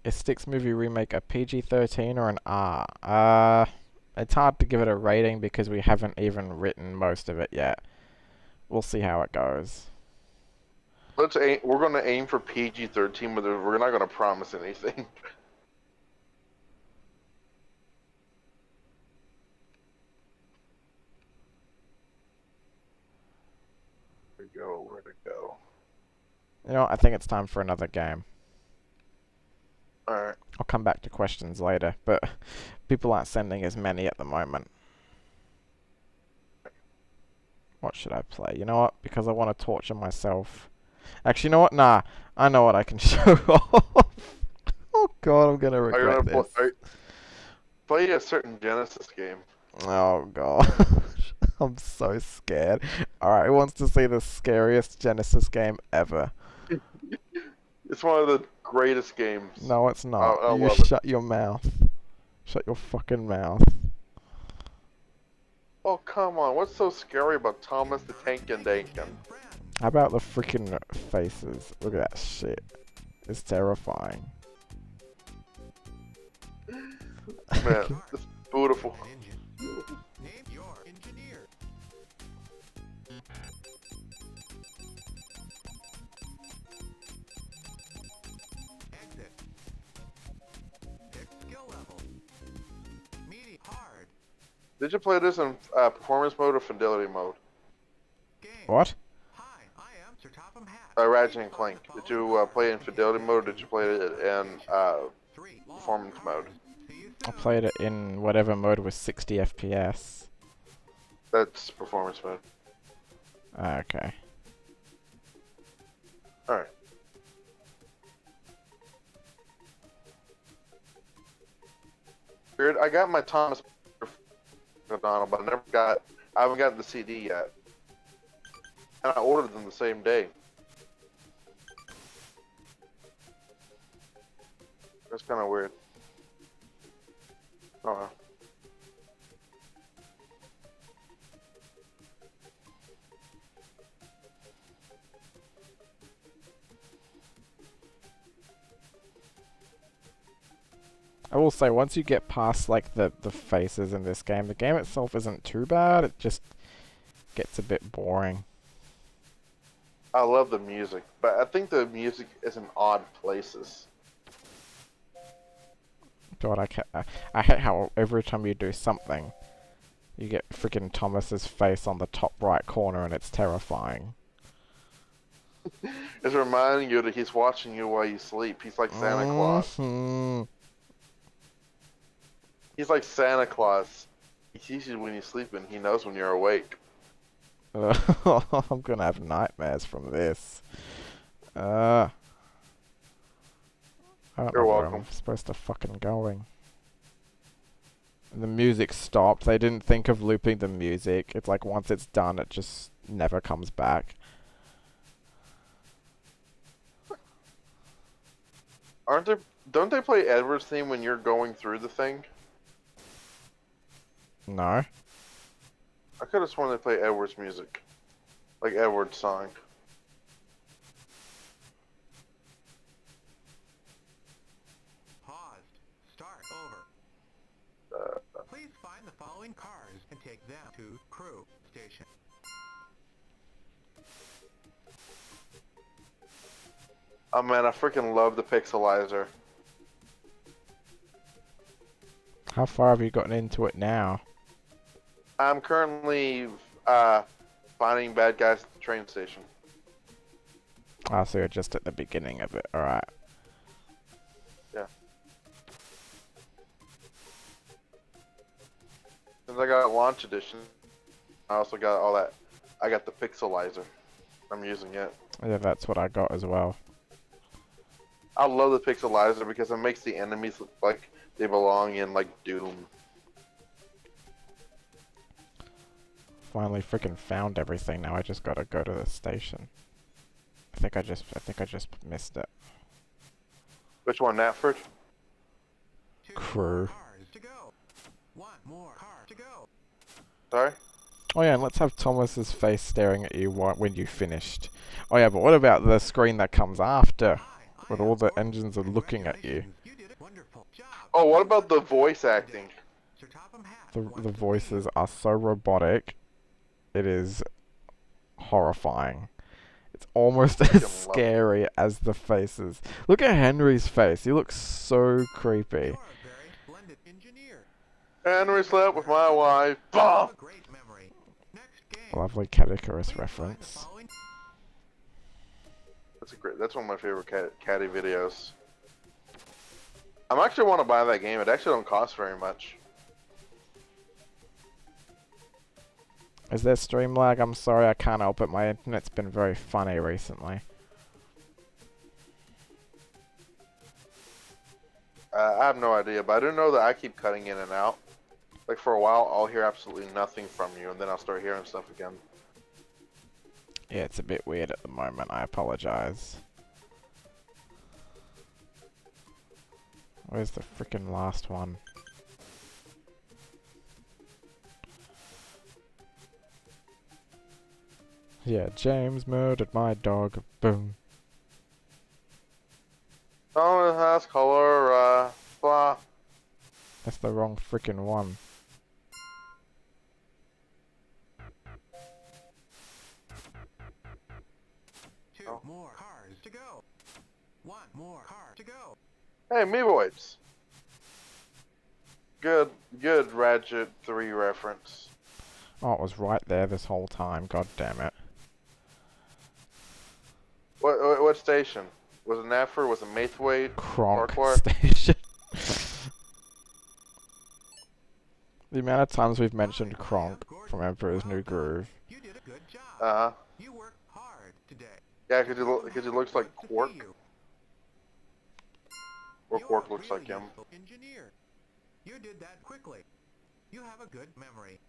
Is Styx movie remake a PG-13 or an R? It's hard to give it a rating because we haven't even written most of it yet. We'll see how it goes. We're going to aim for PG-13, but we're not going to promise anything. Where'd it go? You know, I think it's time for another game. Alright. I'll come back to questions later, but people aren't sending as many at the moment. What should I play? You know what? Because I want to torture myself. Actually, you know what? Nah. I know what I can show off. Oh god, I'm gonna regret this. Play a certain Genesis game. Oh god. I'm so scared. Alright, who wants to see the scariest Genesis game ever? It's one of the greatest games. No, it's not. I You love it. shut your mouth. Shut your fucking mouth. Oh, come on. What's so scary about Thomas the Tank and Dankin? How about the freaking faces? Look at that shit. It's terrifying. Man, it's beautiful. Did you play this in performance mode or fidelity mode? What? Ratchet and Clank. Did you play it in fidelity mode or did you play it in performance mode? I played it in whatever mode was 60 FPS. That's performance mode. Okay. Alright. Weird. I got my Thomas Donald, but I haven't gotten the CD yet. And I ordered them the same day. That's kind of weird. Oh well. I will say, once you get past like the faces in this game, the game itself isn't too bad. It just gets a bit boring. I love the music, but I think the music is in odd places. God, I hate how every time you do something, you get freaking Thomas's face on the top right corner, and it's terrifying. It's reminding you that he's watching you while you sleep. He's like Santa Claus. He's like Santa Claus. He sees you when you're sleeping. He knows when you're awake. I'm gonna have nightmares from this. I don't You're know where I'm welcome. supposed to fucking going. The music stopped. They didn't think of looping the music. It's like once it's done, it just never comes back. Don't they play Edward's theme when you're going through the thing? No. I could have sworn they play Edward's music. Like Edward's song. Paused. Start over. Please find the following cars and take them to crew station. Oh man, I freaking love the pixelizer. How far have you gotten into it now? I'm currently finding bad guys at the train station. Ah, so you're just at the beginning of it. Alright. Yeah. Since I got launch edition, I also got all that. I got the pixelizer. I'm using it. Yeah, that's what I got as well. I love the pixelizer because it makes the enemies look like they belong in like Doom. Finally freaking found everything. Now I just gotta go to the station. I think I just missed it. Which one, Natford? Crew. Cars to go. One more car to go. Sorry? Oh yeah, and let's have Thomas's face staring at you when you finished. Oh yeah, but what about the screen that comes after? When all the engines are looking at you. You did a wonderful job. Oh, what about the voice acting? Sir Topham Hatt The wants to voices are so robotic. It is horrifying. It's almost as scary as the faces. Look at Henry's face. He looks so creepy. You're a very splendid engineer. Henry slept with my wife. You have Bah! a great memory. Next game. Lovely Cadicarus Please find the reference. following- That's one of my favorite caddy videos. I actually want to buy that game. It actually don't cost very much. Is there stream lag? I'm sorry, I can't help it. My internet's been very funny recently. I have no idea, but I do know that I keep cutting in and out. Like for a while, I'll hear absolutely nothing from you, and then I'll start hearing stuff again. Yeah, it's a bit weird at the moment. I apologize. Where's the freaking last one? Yeah, James murdered my dog. Boom. Oh, it has color, blah. That's the wrong freaking one. Two more cars to go. One more car to go. Hey, Meeboids. Good Ratchet 3 reference. Oh, it was right there this whole time. God damn it. What station? Was it Natford? Was it Maithwaite? Kronk Farquhar? station. The amount of times we've mentioned Kronk from Emperor's New Groove. You did a good job. Uh-huh. You worked hard today. Yeah, because he looks like To Quark. see you. Or You're Quark a looks really like him. useful engineer. You did that quickly. You have a good memory.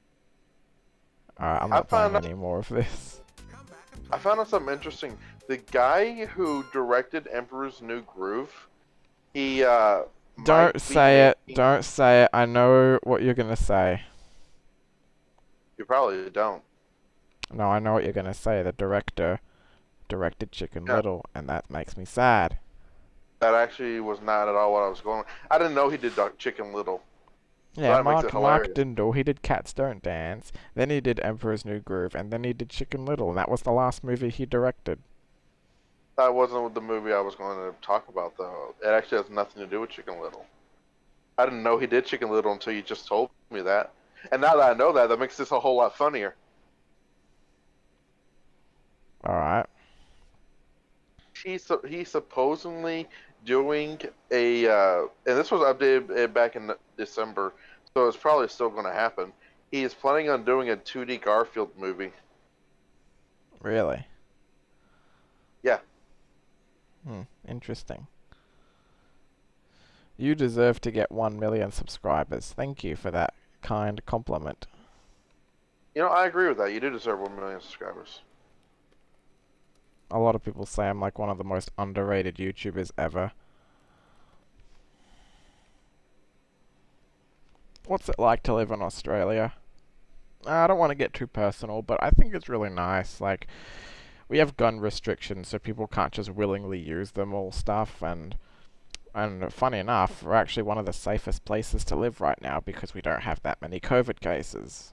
Alright, I'm I not playing found any more of this. Come back and I play found out with something me. interesting. The guy who directed Emperor's New Groove, he Don't say it. Don't say it. I know what you're gonna say. You probably don't. No, I know what you're gonna say. The director directed Chicken Yeah. Little, and that makes me sad. That actually was not at all what I was going. I didn't know he did Chicken Little. Yeah, that makes it Mark hilarious. Dindal, he did Cats Don't Dance, then he did Emperor's New Groove, and then he did Chicken Little, and that was the last movie he directed. That wasn't the movie I was going to talk about, though. It actually has nothing to do with Chicken Little. I didn't know he did Chicken Little until you just told me that. And now that I know that, that makes this a whole lot funnier. Alright. He's supposedly doing a, and this was updated back in December, so it's probably still going to happen. He is planning on doing a 2D Garfield movie. Really? Yeah. Interesting. You deserve to get 1 million subscribers. Thank you for that kind compliment. You know, I agree with that. You do deserve 1 million subscribers. A lot of people say I'm like one of the most underrated YouTubers ever. What's it like to live in Australia? I don't want to get too personal, but I think it's really nice. Like, we have gun restrictions, so people can't just willingly use them all stuff, and funny enough, we're actually one of the safest places to live right now because we don't have that many COVID cases.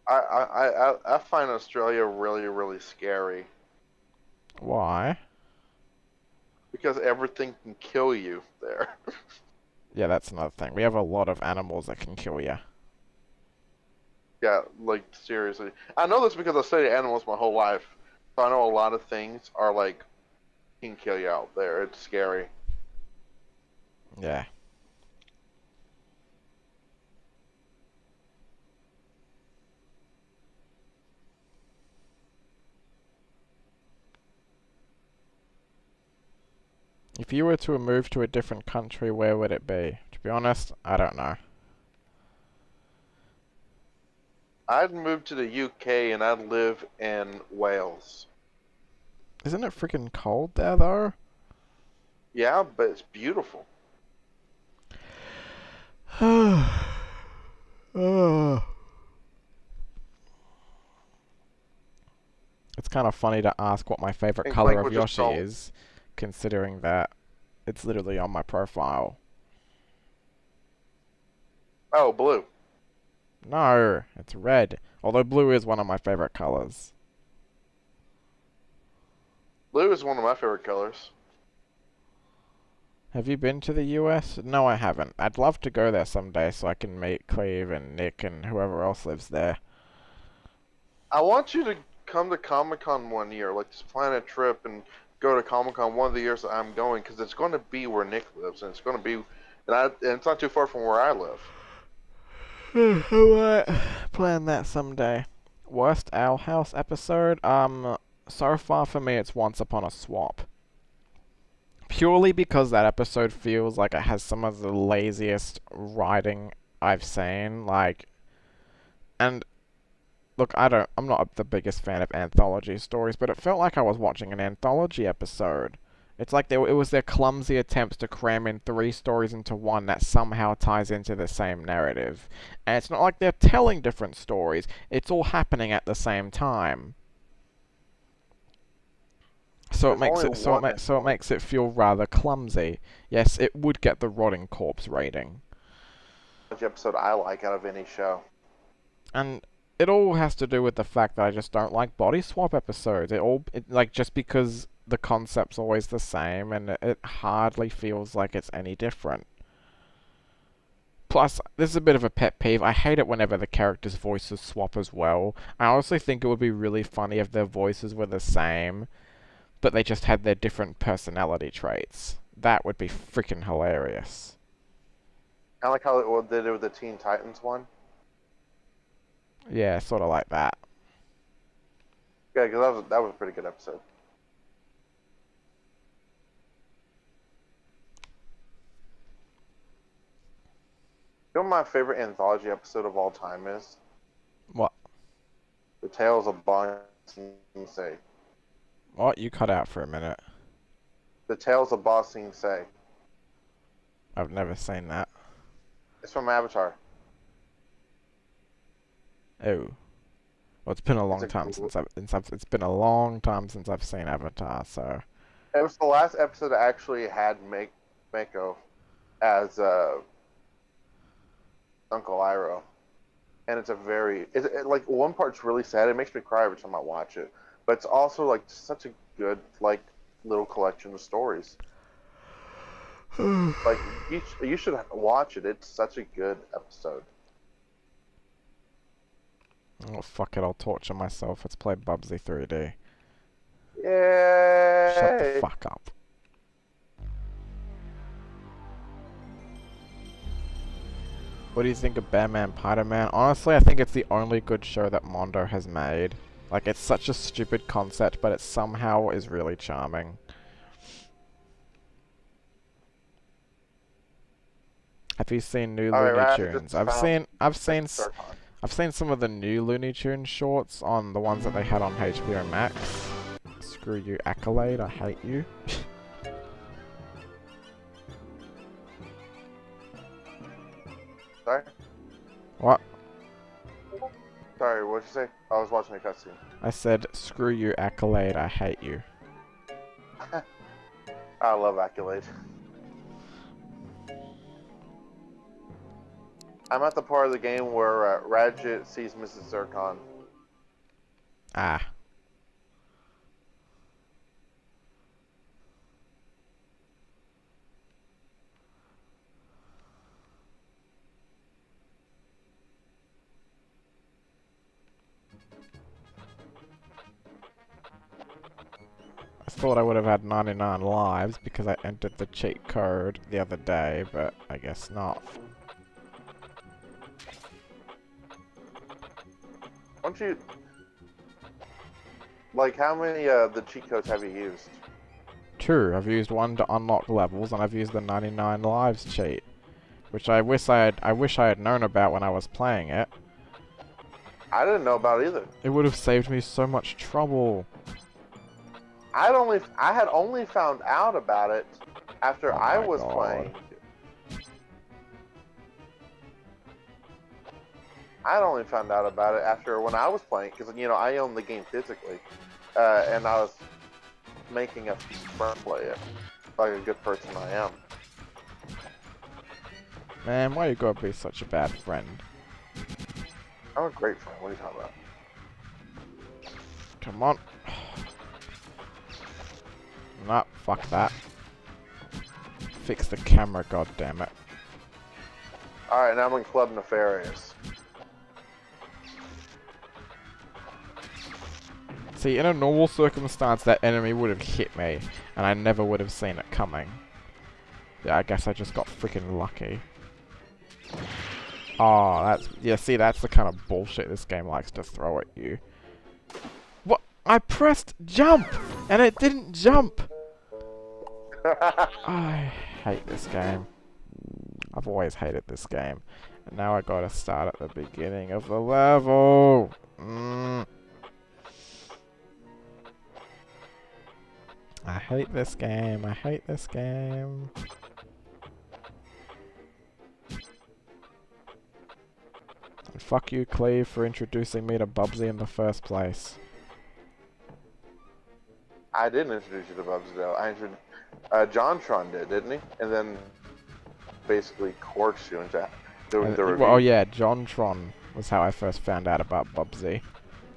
I find Australia really, really scary Why? because everything can kill you there. Yeah, that's another thing. We have a lot of animals that can kill you. Yeah, like seriously. I know this because I studied animals my whole life, so I know a lot of things are like can kill you out there. It's scary. Yeah. If you were to move to a different country, where would it be? To be honest, I don't know. I'd move to the UK and I'd live in Wales. Isn't it freaking cold there, though? Yeah, but it's beautiful. It's kind of funny to ask what my favorite Think color of language is Yoshi strong. is, considering that it's literally on my profile. Oh, blue. No, it's red. Although blue is one of my favorite colors. Blue is one of my favorite colors. Have you been to the US? No, I haven't. I'd love to go there someday so I can meet Cleve and Nick and whoever else lives there. I want you to come to Comic-Con one year. Like, just plan a trip and go to Comic-Con one of the years that I'm going, because it's going to be where Nick lives, and it's going to be, and it's not too far from where I live. Alright, plan that someday. Worst Owl House episode? So far for me it's Once Upon a Swap. Purely because that episode feels like it has some of the laziest writing I've seen, like, and look, I'm not the biggest fan of anthology stories, but it felt like I was watching an anthology episode. It's like it was their clumsy attempts to cram in 3 stories into one that somehow ties into the same narrative. And it's not like they're telling different stories, it's all happening at the same time. So it makes it feel rather clumsy. Yes, it would get the Rotting Corpse rating. Which episode I like out of any show. And it all has to do with the fact that I just don't like body swap episodes. Like, just because the concept's always the same, and it hardly feels like it's any different. Plus, this is a bit of a pet peeve. I hate it whenever the characters' voices swap as well. I honestly think it would be really funny if their voices were the same, but they just had their different personality traits. That would be freaking hilarious. I like how they did with the Teen Titans one. Yeah, sort of like that. Yeah, because that was a pretty good episode. You know what my favorite anthology episode of all time is? What? The Tales of Bonsai. What? You cut out for a minute. The Tales of Ba Sing Se. I've never seen that. It's from Avatar. Oh. Well, it's been a long time since it's been a long time since I've seen Avatar, so. It was the last episode that actually had Mako as Uncle Iroh, and it's like one part's really sad. It makes me cry every time I watch it, but it's also like such a good like little collection of stories. Like you should watch it. It's such a good episode. Oh, fuck it, I'll torture myself. Let's play Bubsy 3D. Yay! Shut the fuck up. What do you think of Batman Spider-Man? Honestly, I think it's the only good show that Mondo has made. Like, it's such a stupid concept, but it somehow is really charming. Have you seen new All right, Looney Raz, Tunes? just found I've seen Circon. I've seen some of the new Looney Tunes shorts on the ones that they had on HBO Max. Screw you, Accolade, I hate you. Sorry? What? Sorry, what'd you say? I was watching a cutscene. I said, screw you, Accolade, I hate you. I love Accolade. I'm at the part of the game where Ratchet sees Mrs. Zircon. Ah. I thought I would have had 99 lives because I entered the cheat code the other day, but I guess not. Don't you... Like, how many of the cheat codes have you used? 2. I've used 1 to unlock levels, and I've used the 99 lives cheat, which I wish I had known about when I was playing it. I didn't know about it either. It would have saved me so much trouble. I had only found out about it after Oh I my was God. playing. I had only found out about it after when I was playing, because, you know, I own the game physically, and I was making a friend play it, like a good person I am. Man, why you gotta be such a bad friend? I'm a great friend. What are you talking about? Come on. Nah, fuck that. Fix the camera, goddammit. Alright, now I'm in Club Nefarious. See, in a normal circumstance, that enemy would have hit me, and I never would have seen it coming. Yeah, I guess I just got freaking lucky. Oh, that's the kind of bullshit this game likes to throw at you. What? I pressed jump, and it didn't jump! I hate this game. I've always hated this game. And now I gotta start at the beginning of the level! I hate this game, I hate this game. And fuck you, Cleve, for introducing me to Bubsy in the first place. I didn't introduce you to Bubsy, though. JonTron did, didn't he? And then basically coerced you into doing the review. Well, oh yeah, JonTron was how I first found out about Bubsy.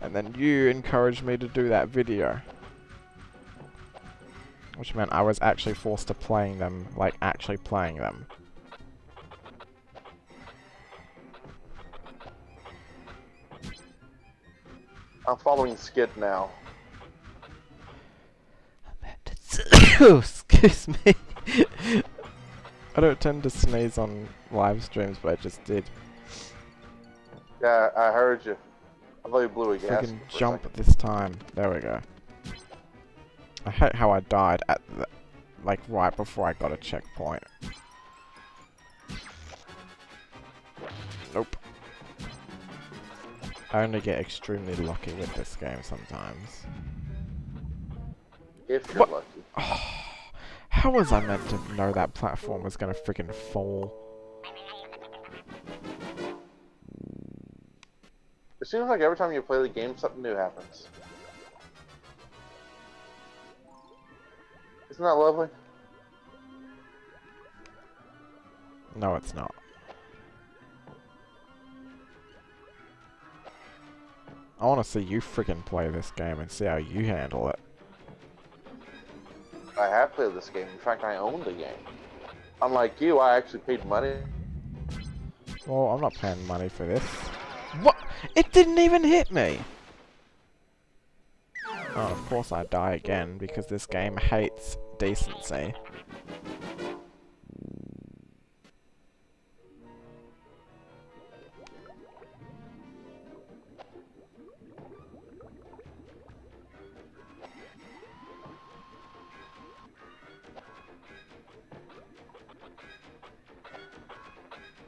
And then you encouraged me to do that video. Which meant I was actually forced to playing them, like actually playing them. I'm following Skid now. Excuse me. I don't tend to sneeze on live streams, but I just did. Yeah, I heard you. I thought you blew a gasket. Freaking jump this time. There we go. I hate how I died at the, like right before I got a checkpoint. Nope. I only get extremely lucky with this game sometimes. If you're What? lucky. Oh, how was I meant to know that platform was gonna freaking fall? It seems like every time you play the game, something new happens. Isn't that lovely? No, it's not. I want to see you freaking play this game and see how you handle it. I have played this game. In fact, I own the game. Unlike you, I actually paid money. Well, I'm not paying money for this. What? It didn't even hit me! Oh, of course I die again, because this game hates decency.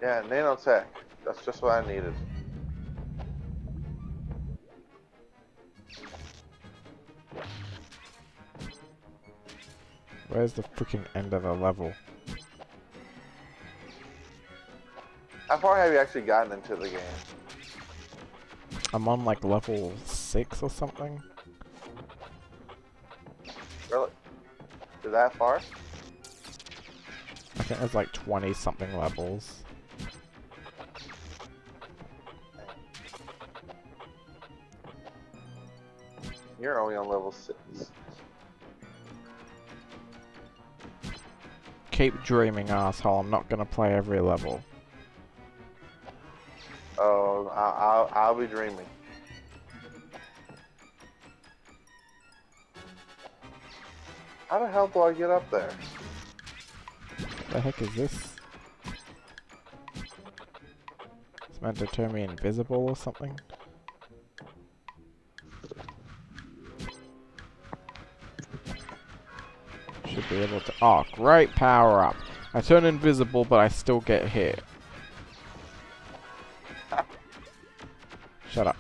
Yeah, nanotech. That's just what I needed. Where's the freaking end of the level? How far have you actually gotten into the game? I'm on like level 6 or something. Really? Is that far? I think there's like 20 something levels. You're only on level 6. Keep dreaming, asshole. I'm not gonna play every level. Oh, I'll be dreaming. How the hell do I get up there? What the heck is this? It's meant to turn me invisible or something? Should be able to. Oh, great power up! I turn invisible, but I still get hit. Shut up.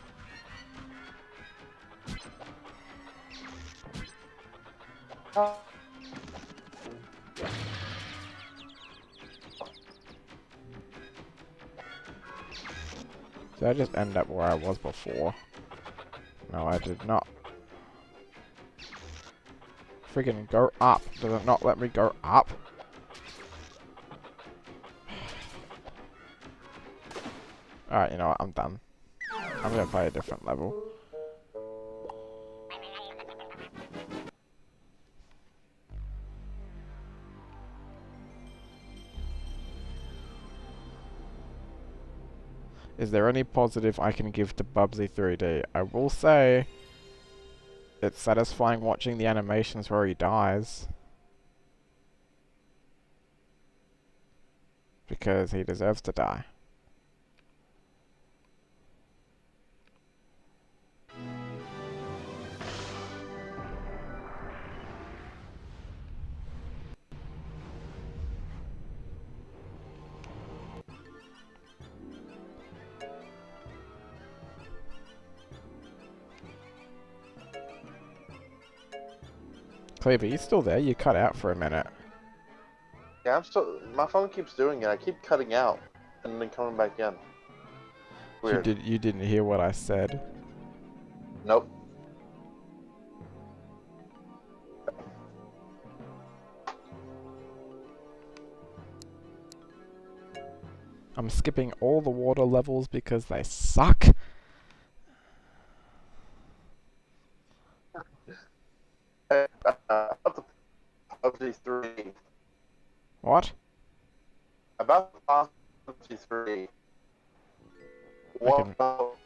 Did I just end up where I was before? No, I did not. Friggin' go up. Does it not let me go up? Alright, you know what? I'm done. I'm gonna play a different level. Is there any positive I can give to Bubsy 3D? I will say it's satisfying watching the animations where he dies. Because he deserves to die. Cleaver, you still there? You cut out for a minute. Yeah, I'm still. My phone keeps doing it. I keep cutting out and then coming back in. Weird. You didn't hear what I said. Nope. I'm skipping all the water levels because they suck. About the Bubsy 3. What? About the Bubsy 3. I What can about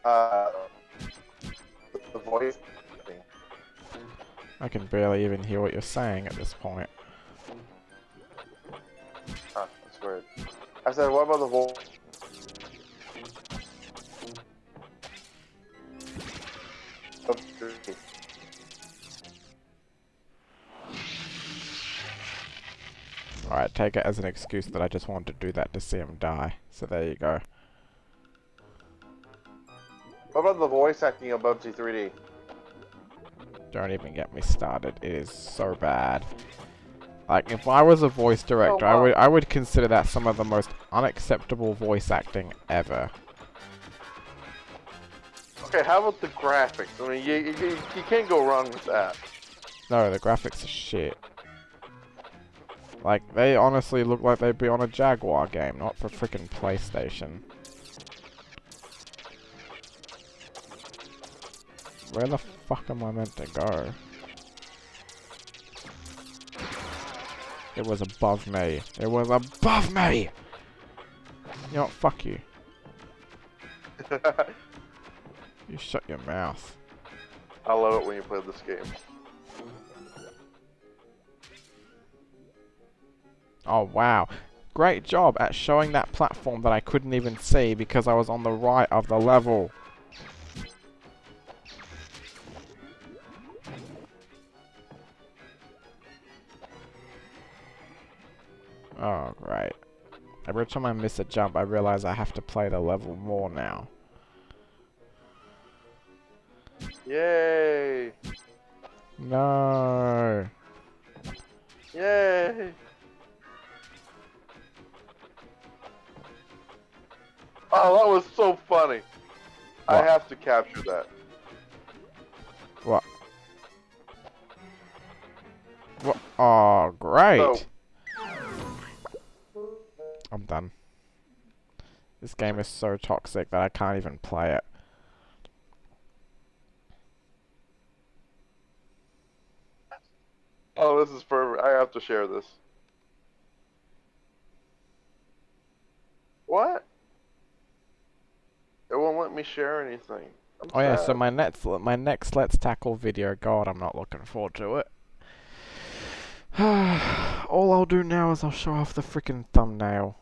the voice thing? I can barely even hear what you're saying at this point. Huh, that's weird. I said, what about the voice? Alright, take it as an excuse that I just wanted to do that to see him die. So there you go. What about the voice acting of Bubsy 3D? Don't even get me started. It is so bad. Like, if I was a voice director, I would consider that some of the most unacceptable voice acting ever. Okay, how about the graphics? I mean, you can't go wrong with that. No, the graphics are shit. Like, they honestly look like they'd be on a Jaguar game, not for frickin' PlayStation. Where the fuck am I meant to go? It was above me. It was above me! You know what? Fuck you. You shut your mouth. I love it when you play this game. Oh, wow. Great job at showing that platform that I couldn't even see because I was on the right of the level. Oh, great. Every time I miss a jump, I realize I have to play the level more now. Yay! No. Yay! Oh, that was so funny. I What? have to capture that. What? What? Oh, great. I'm done. This game is so toxic that I can't even play it. Oh, this is perfect. I have to share this. What? It won't let me share anything. I'm Oh yeah, so sad. my next Let's Tackle video, God, I'm not looking forward to it. All I'll do now is I'll show off the freaking thumbnail.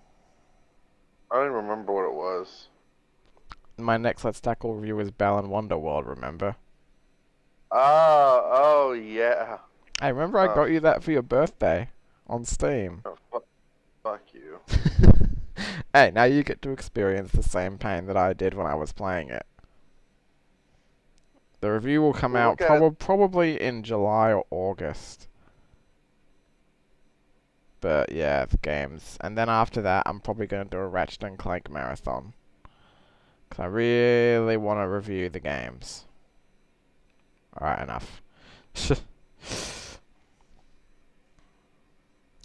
I don't even remember what it was. My next Let's Tackle review is Balan Wonderworld, remember? Oh yeah. Hey, remember I got you that for your birthday on Steam? Oh, fuck you. Hey, now you get to experience the same pain that I did when I was playing it. The review will come out probably in July or August. But yeah, the games. And then after that, I'm probably going to do a Ratchet and Clank marathon. Because I really want to review the games. Alright, enough.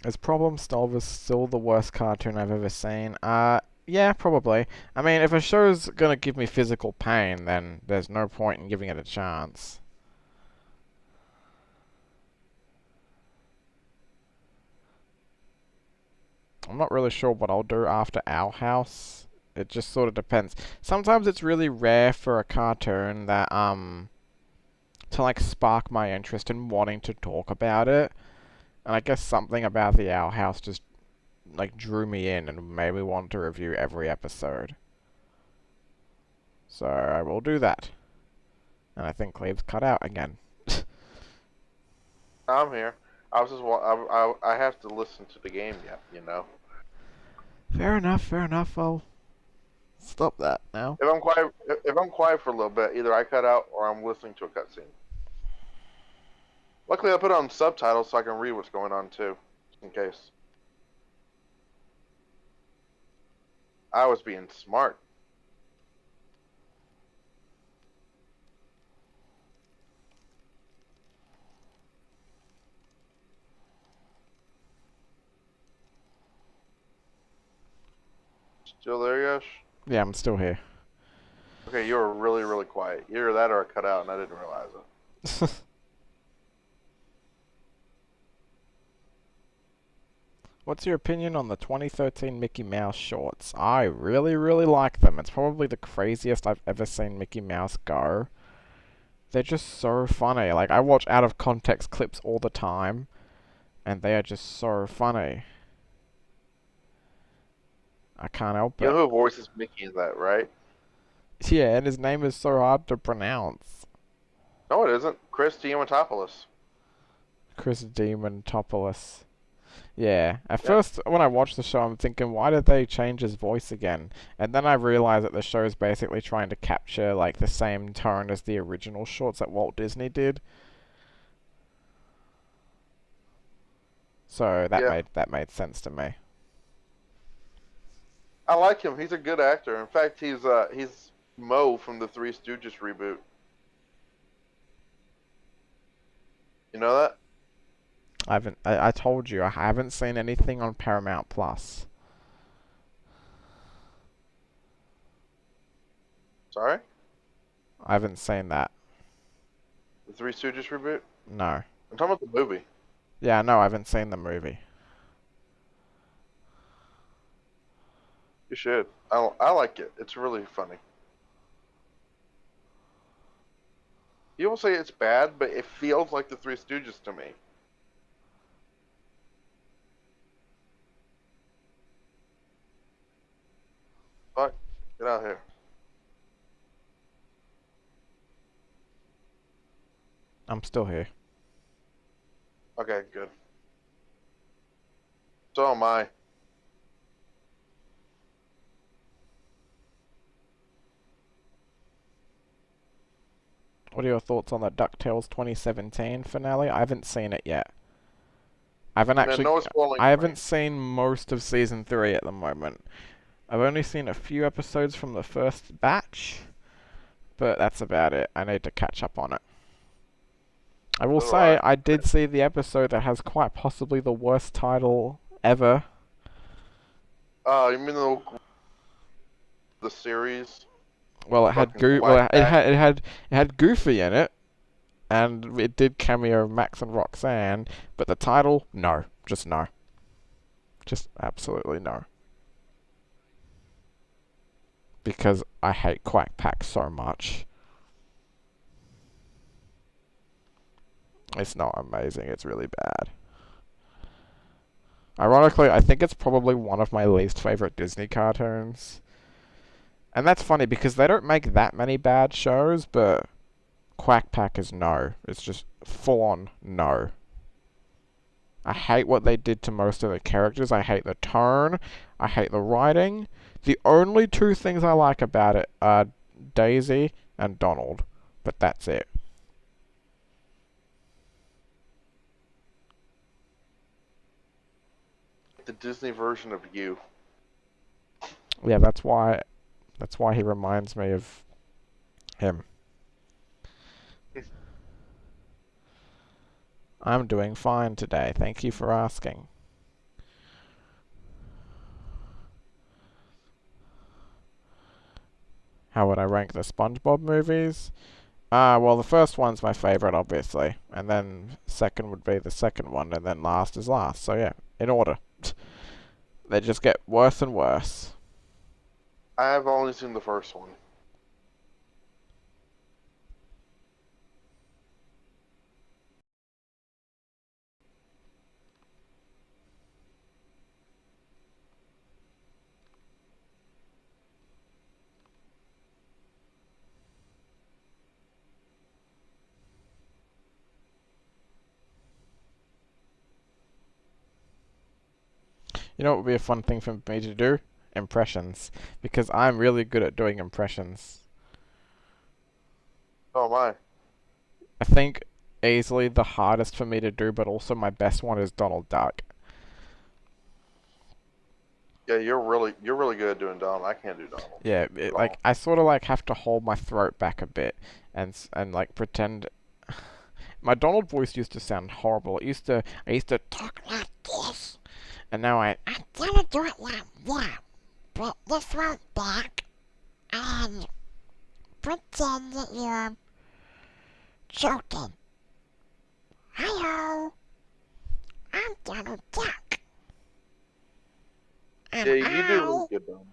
Is Problem Solver still the worst cartoon I've ever seen? Yeah, probably. I mean, if a show's gonna give me physical pain, then there's no point in giving it a chance. I'm not really sure what I'll do after Owl House. It just sort of depends. Sometimes it's really rare for a cartoon that, to like spark my interest in wanting to talk about it. And I guess something about the Owl House just like drew me in and made me want to review every episode. So I will do that. And I think Cleve's cut out again. I'm here. I was just I have to listen to the game yet, you know. Fair enough. I'll stop that now. If I'm quiet for a little bit, either I cut out or I'm listening to a cutscene. Luckily, I put on subtitles so I can read what's going on too, just in case. I was being smart. Still there, Yosh? Yeah, I'm still here. Okay, you were really, really quiet. Either that or I cut out and I didn't realize it. What's your opinion on the 2013 Mickey Mouse shorts? I really, really like them. It's probably the craziest I've ever seen Mickey Mouse go. They're just so funny. Like, I watch out of context clips all the time, and they are just so funny. I can't help You it. know who voices Mickey in that, right? Yeah, and his name is so hard to pronounce. No, it isn't. Chris Diamantopoulos. Chris Demontopoulos. Yeah, at first, when I watched the show, I'm thinking, why did they change his voice again? And then I realized that the show is basically trying to capture, like, the same tone as the original shorts that Walt Disney did. So, that made sense to me. I like him. He's a good actor. In fact, he's Mo from the Three Stooges reboot. You know that? I told you, I haven't seen anything on Paramount Plus. Sorry? I haven't seen that. The Three Stooges reboot? No. I'm talking about the movie. Yeah, no, I haven't seen the movie. You should. I like it. It's really funny. You won't say it's bad, but it feels like the Three Stooges to me. Fuck. Get out of here. I'm still here. Okay, good. So am I. What are your thoughts on the DuckTales 2017 finale? I haven't seen it yet. I haven't actually. No spoiling I for haven't me. seen most of season 3 at the moment. I've only seen a few episodes from the first batch, but that's about it. I need to catch up on it. I will So do say, I. I did see the episode that has quite possibly the worst title ever. You mean the series? Well, it had Fucking Quack Pack. it had Goofy in it, and it did cameo Max and Roxanne, but the title, no, just no, just absolutely no. Because I hate Quack Pack so much. It's not amazing, it's really bad. Ironically, I think it's probably one of my least favorite Disney cartoons. And that's funny because they don't make that many bad shows, but Quack Pack is no. It's just full on no. I hate what they did to most of the characters. I hate the tone. I hate the writing. The only two things I like about it are Daisy and Donald. But that's it. The Disney version of you. Yeah, that's why he reminds me of him. I'm doing fine today. Thank you for asking. How would I rank the SpongeBob movies? Well, the first one's my favorite, obviously. And then second would be the second one, and then last is last. So yeah, in order. They just get worse and worse. I have only seen the first one. You know what would be a fun thing for me to do? Impressions. Because I'm really good at doing impressions. Oh my. I think easily the hardest for me to do, but also my best one is Donald Duck. Yeah, you're really good at doing Donald. I can't do Donald. Yeah, like I sort of like have to hold my throat back a bit and like pretend. My Donald voice used to sound horrible. I used to talk like this, and now I'm gonna do it like that. Put the throat back and pretend that you're joking. Hello, I'm Donald Duck. And Yeah, you do really good Donald.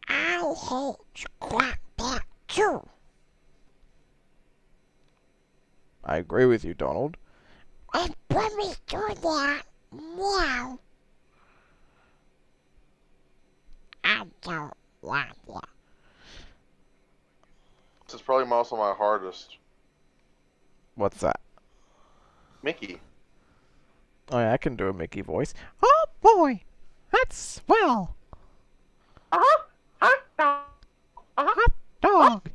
I hate Quack Pack too. I agree with you, Donald. And when we do that, meow. I don't like it. This is probably also my hardest. What's that? Mickey. Oh yeah, I can do a Mickey voice. Oh boy, that's swell. Hot dog. Hot dog.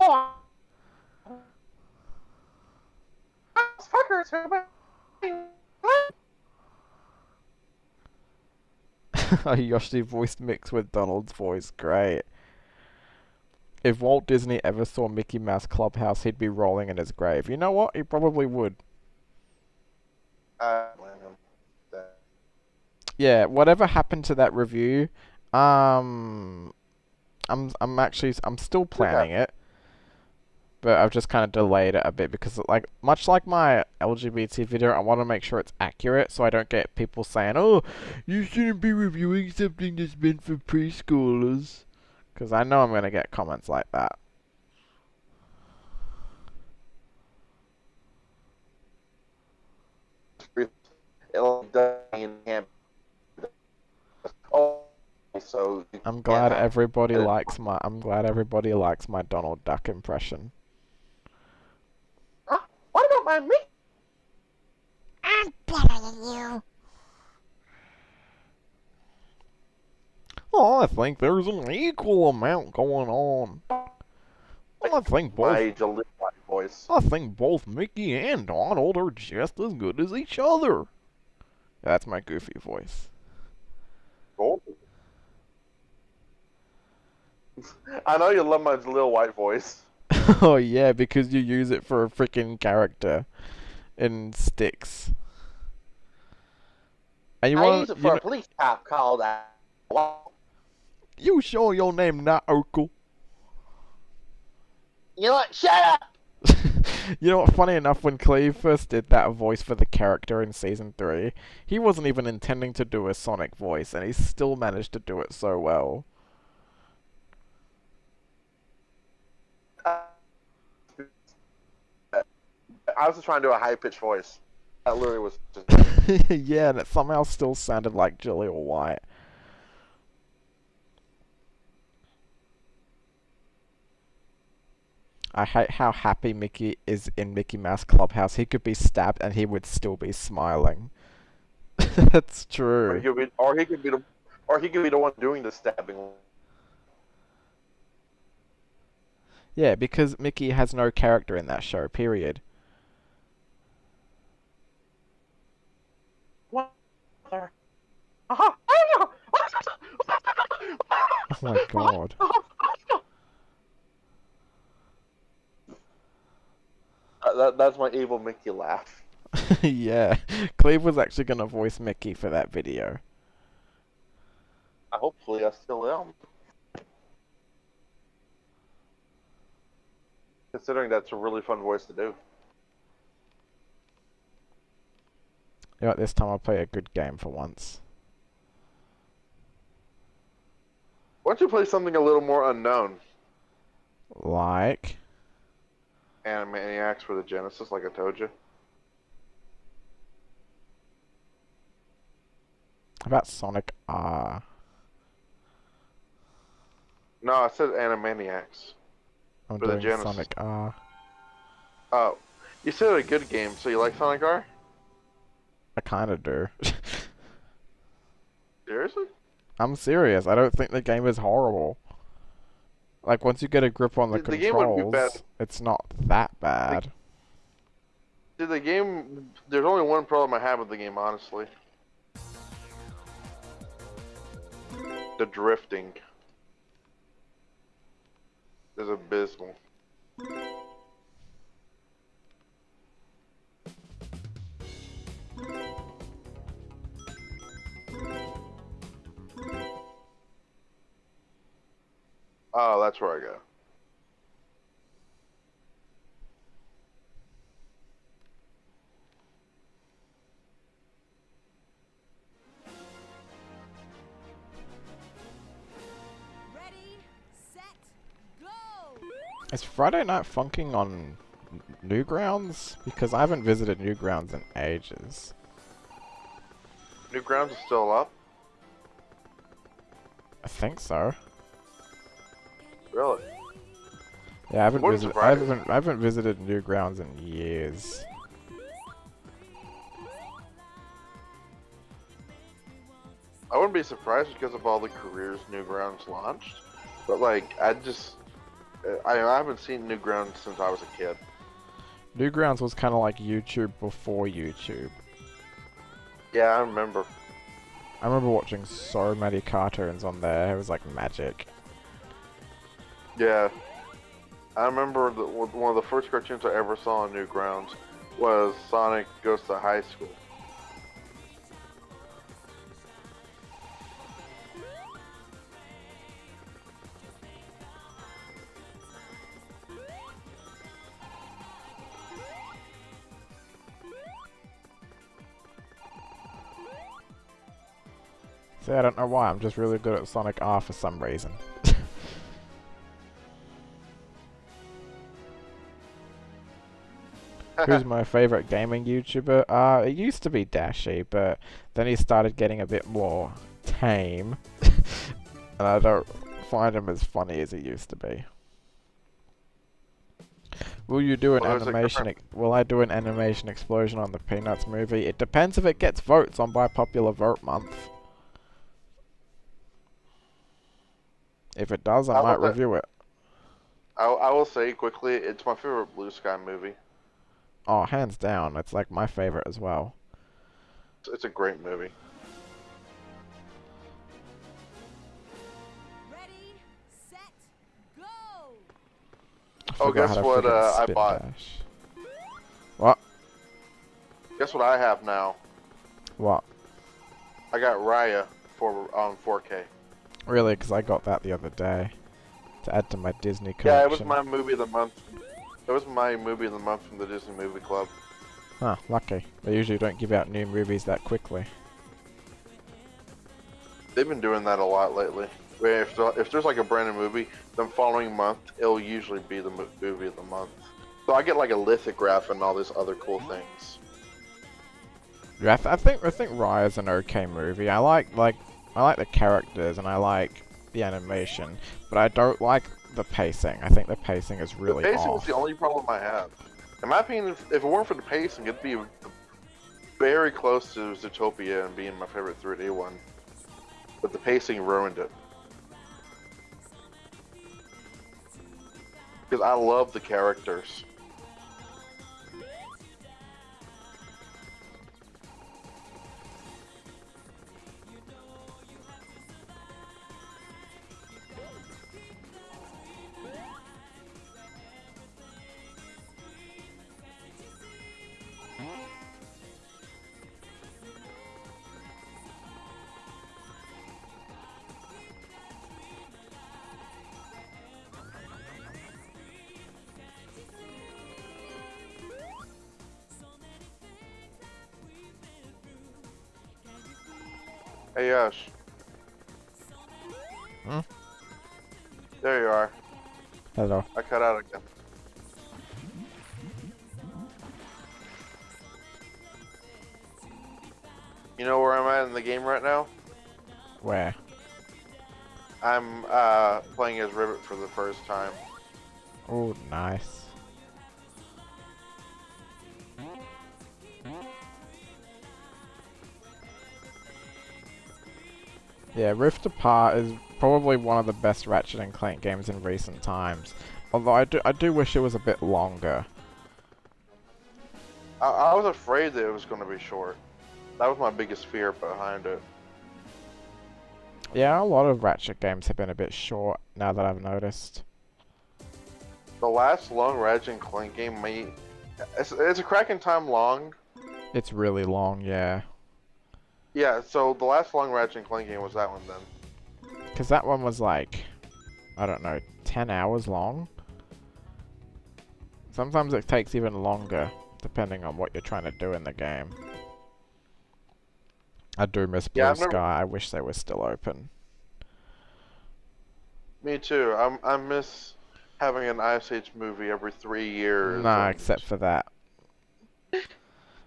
A Yoshi voice mixed with Donald's voice. Great. If Walt Disney ever saw Mickey Mouse Clubhouse, he'd be rolling in his grave. You know what? He probably would. Yeah, whatever happened to that review? I'm still planning it, but I've just kind of delayed it a bit because, like, much like my LGBT video, I want to make sure it's accurate so I don't get people saying, "Oh, you shouldn't be reviewing something that's meant for preschoolers," because I know I'm gonna get comments like that. I'm glad everybody likes my Donald Duck impression. What about my Mickey? I'm better than you. Oh, I think there's an equal amount going on. I think both. My age, a little voice. I think both Mickey and Donald are just as good as each other. That's my Goofy voice. Cool. I know you love my little white voice. Oh yeah, because you use it for a freaking character in Styx. And you I want use it for a police cop called you sure your name not Urkel? You know what? Shut up! You know what, funny enough, when Cleve first did that voice for the character in Season 3, he wasn't even intending to do a Sonic voice, and he still managed to do it so well. I was just trying to do a high-pitched voice. That literally was just... Yeah, and it somehow still sounded like Jaleel White. I hate how happy Mickey is in Mickey Mouse Clubhouse. He could be stabbed and he would still be smiling. That's true. Or he could be the one doing the stabbing. Yeah, because Mickey has no character in that show, period. What? Oh my god. That's my evil Mickey laugh. Yeah, Cleve was actually going to voice Mickey for that video. Hopefully I still am. Considering that's a really fun voice to do. You know what, this time I'll play a good game for once. Why don't you play something a little more unknown? Like... Animaniacs for the Genesis, like I told you. How about Sonic R? No, I said Animaniacs. I'm For the doing Genesis. Sonic R. Oh, you said a good game, so you like Sonic R? I kinda do. Seriously? I'm serious, I don't think the game is horrible. Like, once you get a grip on the game wouldn't be bad. controls, it's not that bad. See, the game, there's only one problem I have with the game, honestly. The drifting is abysmal. Oh, that's where I go. Ready, set, go! Is Friday Night Funking on Newgrounds? Because I haven't visited Newgrounds in ages. Newgrounds is still up? I think so. Really? Yeah, I haven't Wouldn't visited. surprise me. I haven't visited Newgrounds in years. I wouldn't be surprised because of all the careers Newgrounds launched. But, like, I haven't seen Newgrounds since I was a kid. Newgrounds was kind of like YouTube before YouTube. Yeah, I remember. I remember watching so many cartoons on there. It was like magic. Yeah. I remember one of the first cartoons I ever saw on Newgrounds was Sonic Goes to High School. See, I don't know why. I'm just really good at Sonic R for some reason. Who's my favorite gaming YouTuber? It used to be Dashy, but then he started getting a bit more tame. And I don't find him as funny as he used to be. Will you do an Well, there's a animation? Will I do an animation explosion on the Peanuts movie? It depends if it gets votes on by popular vote month. If it does, I How might about that- review it. I will say quickly, it's my favorite Blue Sky movie. Oh, hands down, it's like my favorite as well. It's a great movie. Ready, set, go! I Oh, forgot guess how to what, freaking I spin bought? dash. What? Guess what I have now? What? I got Raya on 4K. Really? Because I got that the other day to add to my Disney collection. Yeah, it was my movie of the month. It was my movie of the month from the Disney Movie Club. Huh, lucky. They usually don't give out new movies that quickly. They've been doing that a lot lately. Where if there's like a brand new movie, the following month it'll usually be the movie of the month. So I get like a lithograph and all these other cool things. Yeah, I think Raya's an okay movie. I like the characters and I like the animation, but I don't like the pacing. I think the pacing is really The pacing off. is the only problem I have. In my opinion, if it weren't for the pacing, it'd be very close to Zootopia and being my favorite 3D one. But the pacing ruined it. Because I love the characters. Hey, Yash. Hmm? There you are. Hello. I cut out again. You know where I'm at in the game right now? Where? I'm playing as Ribbit for the first time. Oh, nice. Yeah, Rift Apart is probably one of the best Ratchet and Clank games in recent times. Although I do wish it was a bit longer. I was afraid that it was going to be short. That was my biggest fear behind it. Yeah, a lot of Ratchet games have been a bit short now that I've noticed. The last long Ratchet and Clank game it's a cracking time long. It's really long, yeah. Yeah, so the last long Ratchet and Clank game was that one then. Because that one was like, I don't know, 10 hours long? Sometimes it takes even longer, depending on what you're trying to do in the game. I do miss Blue Sky. I wish they were still open. Me too. I miss having an Ice Age movie every 3 years. Nah, except for that.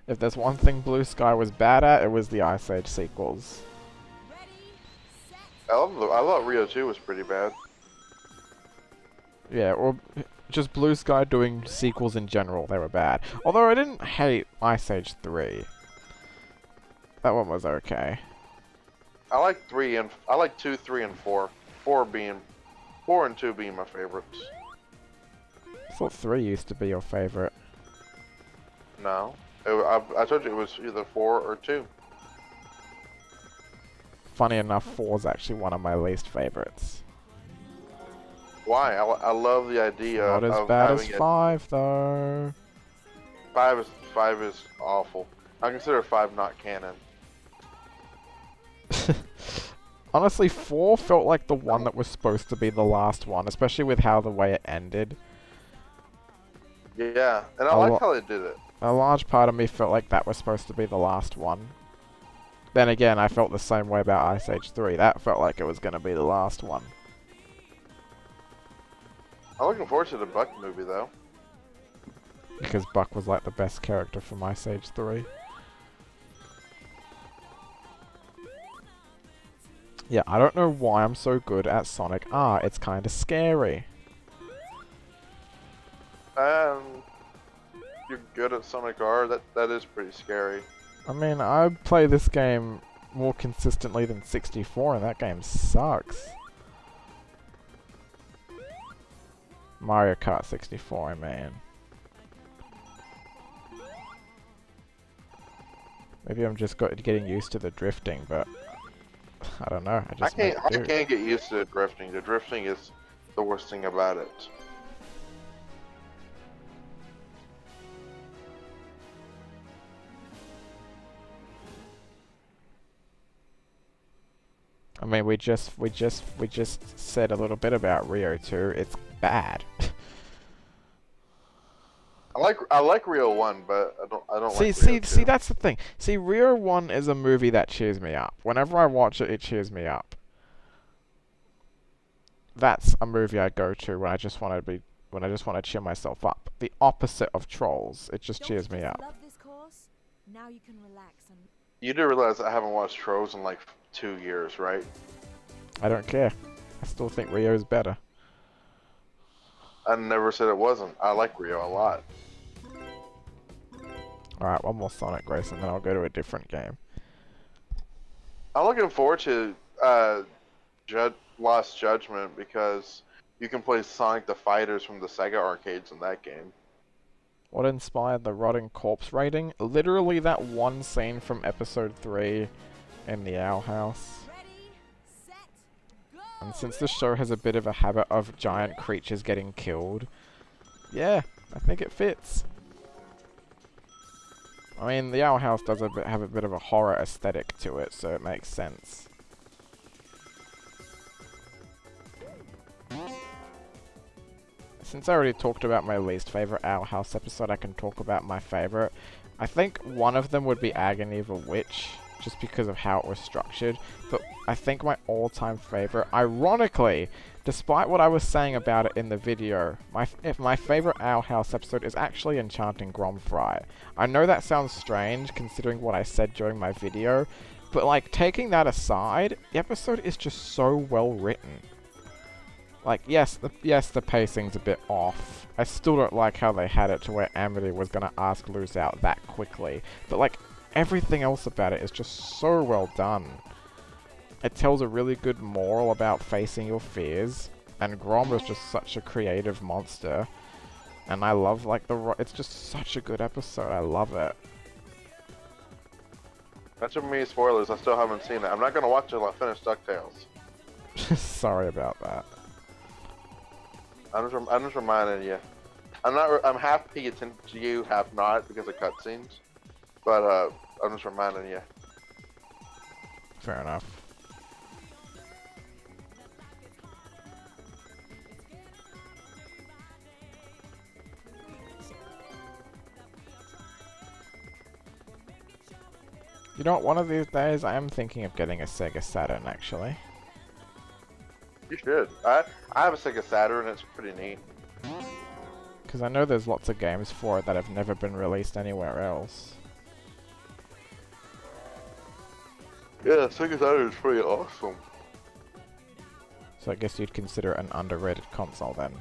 If there's one thing Blue Sky was bad at, it was the Ice Age sequels. I thought Rio 2 was pretty bad. Yeah, or just Blue Sky doing sequels in general, they were bad. Although I didn't hate Ice Age 3. That one was okay. I like 2, 3, and 4. 4 and 2 being my favorites. I thought 3 used to be your favorite. No. I told you it was either 4 or 2. Funny enough, 4 is actually one of my least favorites. Why? I love the idea Not as of bad as having 5, though. 5 is awful. I consider 5 not canon. Honestly, 4 felt like the one that was supposed to be the last one, especially with how the way it ended. Yeah, and I like how they did it. A large part of me felt like that was supposed to be the last one. Then again, I felt the same way about Ice Age 3. That felt like it was going to be the last one. I'm looking forward to the Buck movie, though. Because Buck was like the best character from Ice Age 3. Yeah, I don't know why I'm so good at Sonic R. It's kind of scary. You're good at Sonic R. That is pretty scary. I mean, I play this game more consistently than 64, and that game sucks. Mario Kart 64, man. Maybe I'm just getting used to the drifting, but I don't know. I just make I do. can't get used to the drifting. The drifting is the worst thing about it. I mean, we just said a little bit about Rio 2. It's bad. I like Rio 1, but I don't See, like see, Rio 2. see, that's the thing. See, Rio 1 is a movie that cheers me up. Whenever I watch it, it cheers me up. That's a movie I go to when I just want to cheer myself up. The opposite of Trolls. It just cheers me up. Love this course? Now you can relax and You do realize I haven't watched Trolls in like 2 years, right? I don't care. I still think Rio is better. I never said it wasn't. I like Rio a lot. Alright, one more Sonic Race and then I'll go to a different game. I'm looking forward to Lost Judgment because you can play Sonic the Fighters from the Sega arcades in that game. What inspired the rotting corpse rating? Literally that one scene from episode 3 in the Owl House. ready, set, go! And since this show has a bit of a habit of giant creatures getting killed, yeah, I think it fits. I mean, the Owl House does have a bit of a horror aesthetic to it, so it makes sense. Since I already talked about my least favorite Owl House episode, I can talk about my favorite. I think one of them would be Agony of a Witch, just because of how it was structured. But I think my all-time favorite, ironically, despite what I was saying about it in the video, my favorite Owl House episode is actually Enchanting Gromfry. I know that sounds strange, considering what I said during my video, but like, taking that aside, the episode is just so well written. Like, yes, the pacing's a bit off. I still don't like how they had it to where Amity was gonna ask Luz out that quickly. But, like, everything else about it is just so well done. It tells a really good moral about facing your fears. And Grom is just such a creative monster. And I love, like, it's just such a good episode. I love it. Not too many spoilers. I still haven't seen it. I'm not gonna watch it until I finish DuckTales. Sorry about that. I'm just reminding you. I'm half paying attention to you, half not because of cutscenes. But I'm just reminding you. Fair enough. You know what, one of these days I am thinking of getting a Sega Saturn actually. You should. I have a Sega Saturn. It's pretty neat. Because I know there's lots of games for it that have never been released anywhere else. Yeah, Sega Saturn is pretty awesome. So I guess you'd consider it an underrated console then.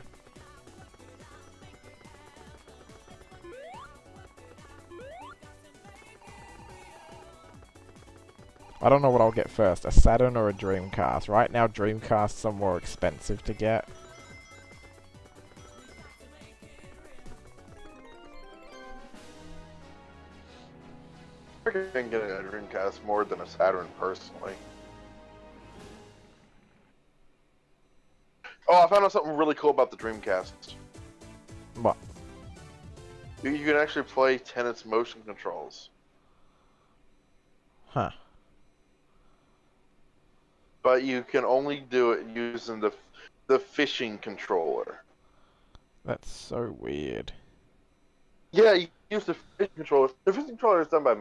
I don't know what I'll get first, a Saturn or a Dreamcast. Right now Dreamcasts are more expensive to get. I can get a Dreamcast more than a Saturn personally. Oh, I found out something really cool about the Dreamcast. What? You can actually play tennis motion controls. Huh. But you can only do it using the fishing controller. That's so weird. Yeah, you use the fishing controller. The fishing controller is done by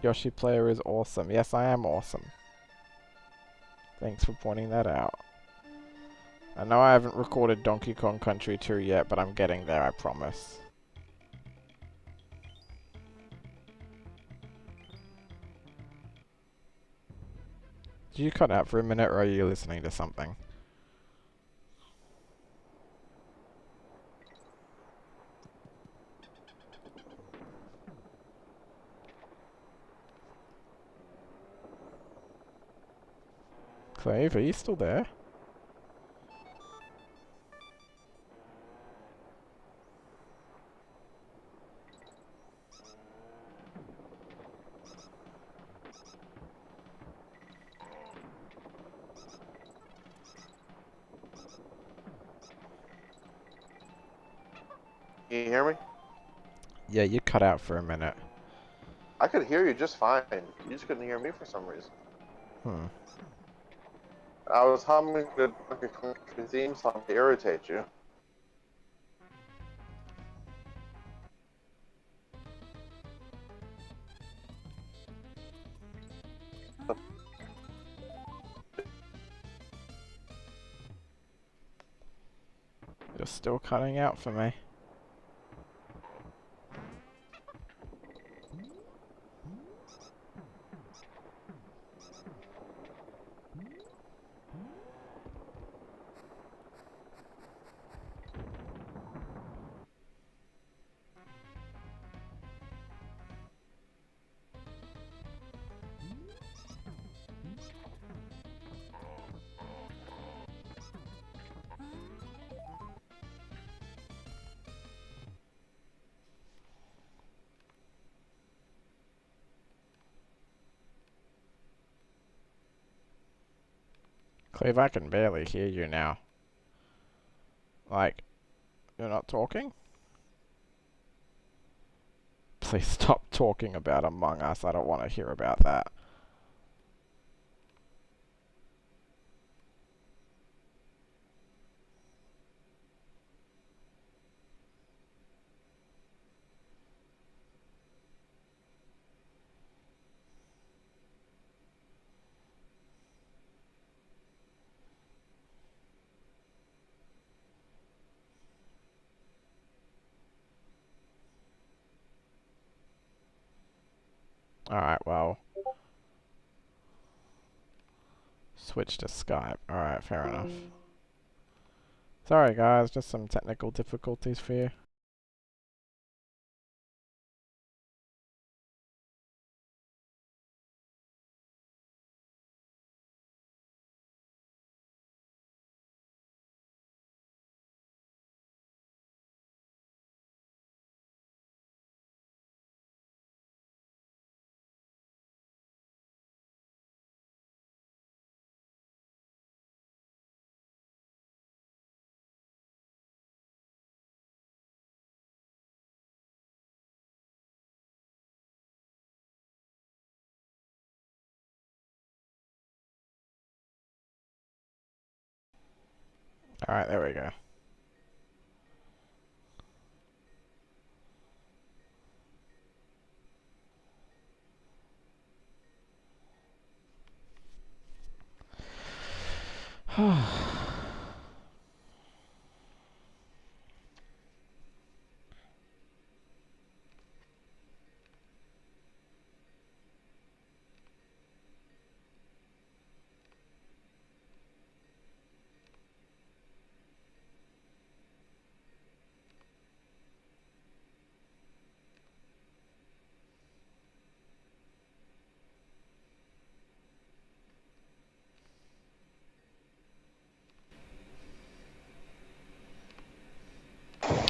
Yoshi Player is awesome. Yes, I am awesome. Thanks for pointing that out. I know I haven't recorded Donkey Kong Country 2 yet, but I'm getting there, I promise. Did you cut out for a minute, or are you listening to something? Cleve, are you still there? Can you hear me? Yeah, you cut out for a minute. I could hear you just fine. You just couldn't hear me for some reason. I was humming the theme song to irritate you. You're still cutting out for me. Cleve, I can barely hear you now. Like, you're not talking? Please stop talking about Among Us. I don't want to hear about that. Alright, well. Switch to Skype. Alright, fair enough. Sorry guys, just some technical difficulties for you. Alright, there we go.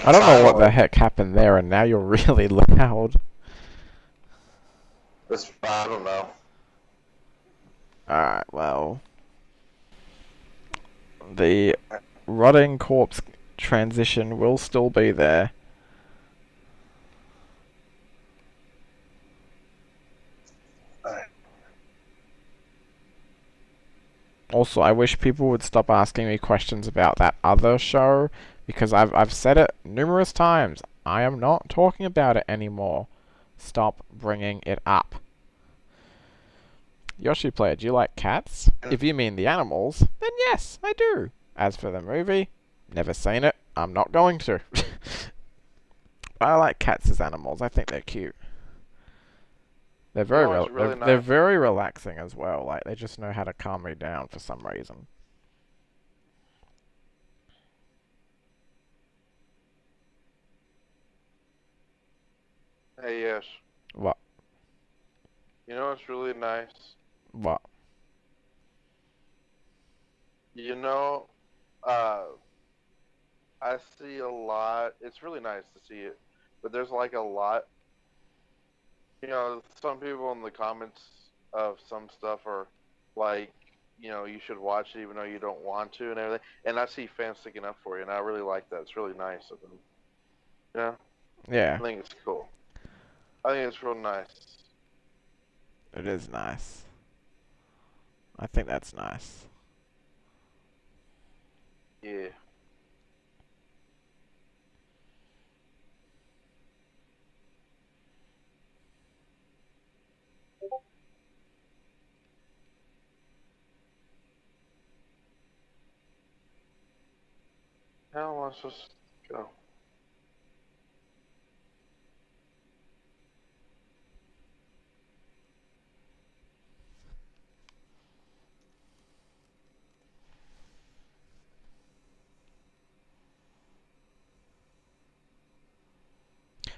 I don't know what the heck happened there, and now you're really loud. I don't know. Alright, well. The rotting corpse transition will still be there. Also, I wish people would stop asking me questions about that other show, because I've said it numerous times. I am not talking about it anymore. Stop bringing it up. Yoshi Player, do you like cats? If you mean the animals, then yes, I do. As for the movie, never seen it. I'm not going to. I like cats as animals. I think they're cute. They're they're very relaxing as well. Like, they just know how to calm me down for some reason. Hey, yes. What? You know what's really nice? What? You know, uh, I see a lot. It's really nice to see it, but there's like a lot. Some people in the comments of some stuff are like, you should watch it even though you don't want to and everything. And I see fans sticking up for you, and I really like that. It's really nice of them. Yeah, Yeah, I think it's cool. I think it's real nice. it is nice. I think that's nice. Yeah. How am I supposed to go?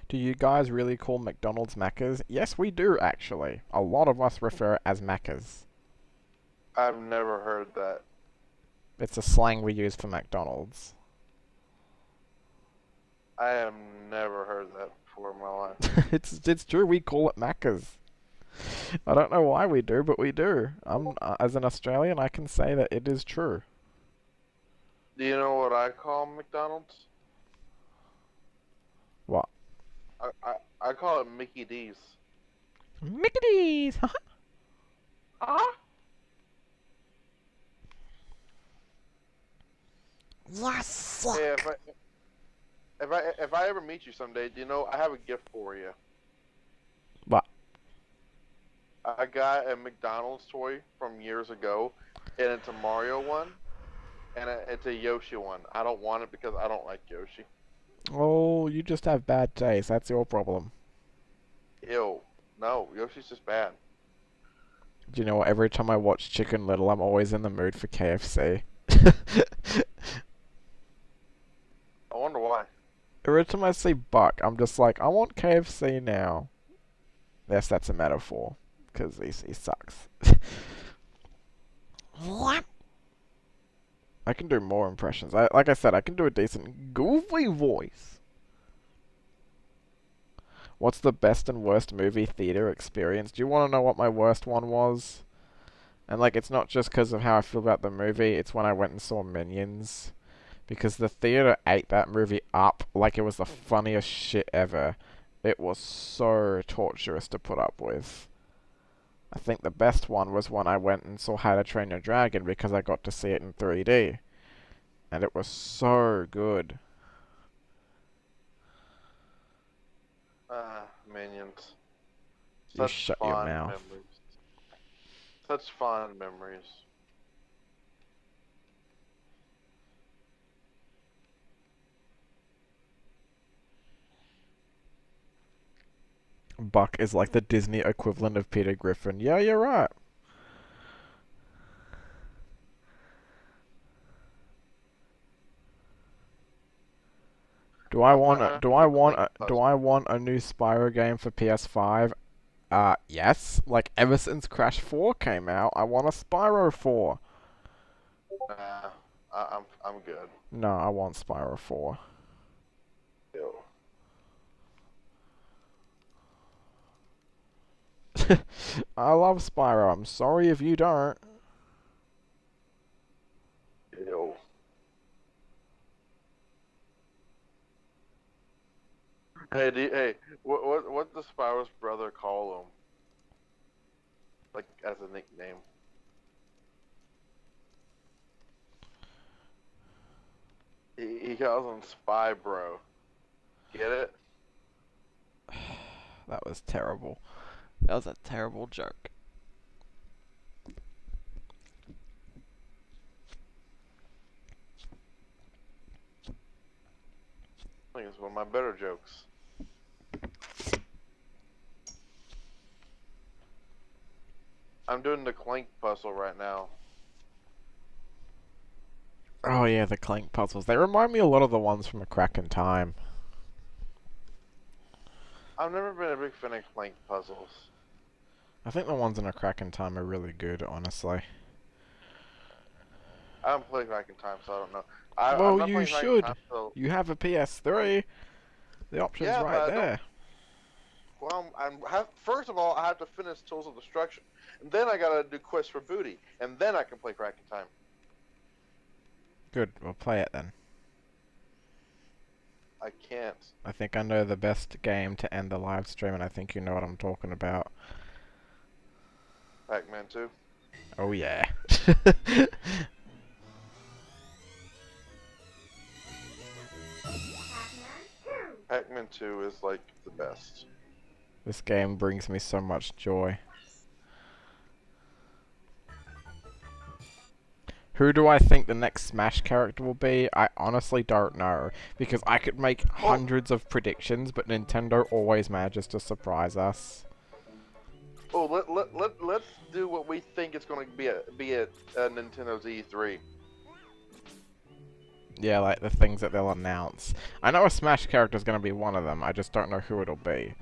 Do you guys really call McDonald's Macca's? Yes, we do, actually. A lot of us refer it as Macca's. I've never heard that. It's a slang we use for McDonald's. I have never heard that before in my life. It's true, we call it Macca's. I don't know why we do, but we do. As an Australian, I can say that it is true. Do you know what I call McDonald's? What? I call it Mickey D's. Mickey D's! Huh? Yes! Yeah, if I ever meet you someday, do you know I have a gift for you? What? I got a McDonald's toy from years ago, and it's a Mario one, and it's a Yoshi one. I don't want it because I don't like Yoshi. Oh, you just have bad taste. That's your problem. Ew. No, Yoshi's just bad. Do you know what? Every time I watch Chicken Little, I'm always in the mood for KFC. I wonder why. Every time I see Buck, I'm just like, I want KFC now. Yes, that's a metaphor, because he sucks. What? I can do more impressions. Like I said, I can do a decent goofy voice. What's the best and worst movie theater experience? Do you want to know what my worst one was? And like, it's not just because of how I feel about the movie, it's when I went and saw Minions. Because the theater ate that movie up like it was the funniest shit ever. It was so torturous to put up with. I think the best one was when I went and saw How to Train Your Dragon because I got to see it in 3D. And it was so good. Minions. You shut your mouth. Memories. Such fond memories. Buck is like the Disney equivalent of Peter Griffin. Yeah, you're right. Do I want a new Spyro game for PS5? Yes. Like ever since Crash 4 came out, I want a Spyro 4. Nah, I'm good. No, I want Spyro 4. Ew. I love Spyro. I'm sorry if you don't. Ew. Hey, what does Spyro's brother call him? Like as a nickname. He calls him Spy Bro. Get it? That was terrible. That was a terrible joke. I think it's one of my better jokes. I'm doing the Clank puzzle right now. Oh yeah, the Clank puzzles. They remind me a lot of the ones from A Crack in Time. I've never been a big fan of Clank puzzles. I think the ones in A Crack in Time are really good, honestly. I haven't played Back in Time, so I don't know. I'm Well, not you playing Back in should. Time, so You have a PS3. The option's yeah, right but I don't. there. Well, first of all, I have to finish Tools of Destruction, and then I gotta do Quest for Booty, and then I can play Back in Time. Good, we'll play it then. I can't. I think I know the best game to end the live stream, and I think you know what I'm talking about. Pac-Man 2. Oh yeah. Pac-Man 2 is like the best. This game brings me so much joy. Who do I think the next Smash character will be? I honestly don't know, because I could make hundreds of predictions, but Nintendo always manages to surprise us. Oh, let's do what we think it's going to be at Nintendo's E3. Yeah, like the things that they'll announce. I know a Smash character is going to be one of them. I just don't know who it'll be.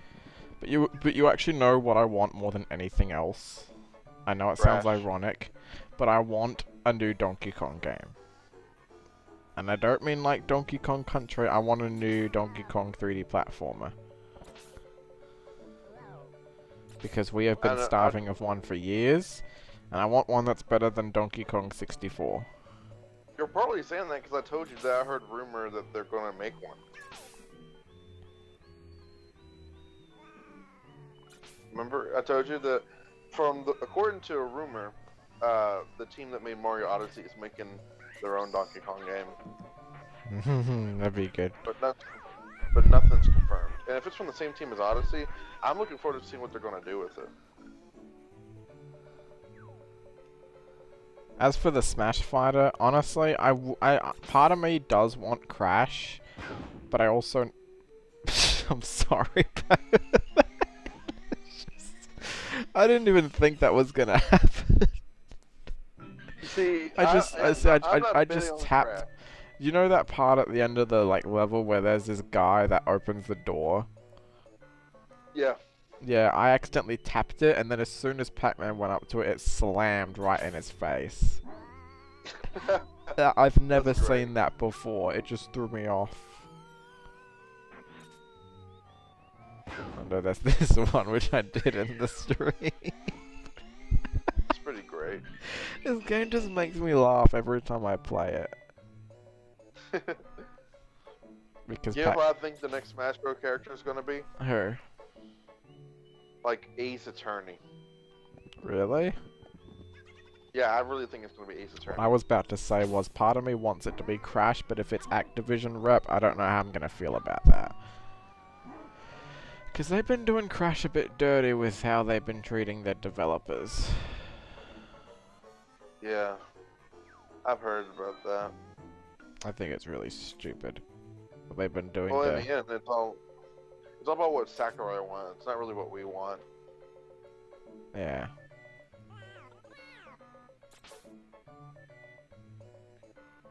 But you actually know what I want more than anything else. I know it sounds Crash. ironic, but I want a new Donkey Kong game. And I don't mean like Donkey Kong Country. I want a new Donkey Kong 3D platformer. Because we have been starving of one for years, and I want one that's better than Donkey Kong 64. You're probably saying that because I told you that I heard rumor that they're going to make one. Remember, I told you that according to a rumor, the team that made Mario Odyssey is making their own Donkey Kong game. That'd be good. But nothing's confirmed. And if it's from the same team as Odyssey, I'm looking forward to seeing what they're going to do with it. As for the Smash Fighter, honestly, part of me does want Crash, but I also... I'm sorry, but... I didn't even think that was gonna happen. See, I just tapped. Crash. You know that part at the end of the level where there's this guy that opens the door? Yeah. Yeah, I accidentally tapped it, and then as soon as Pac-Man went up to it, it slammed right in his face. I've never seen that before. It just threw me off. No, there's this one which I did in the stream. It's pretty great. This game just makes me laugh every time I play it. Because you know what I think the next Smash Bros. Character is going to be? Who? Like Ace Attorney. Really? Yeah, I really think it's going to be Ace Attorney. What I was about to say was part of me wants it to be Crash, but if it's Activision rep, I don't know how I'm going to feel about that. Because they've been doing Crash a bit dirty with how they've been treating their developers. Yeah. I've heard about that. I think it's really stupid what they've been doing. Well, in the end, it's all about what Sakurai wants. It's not really what we want. Yeah.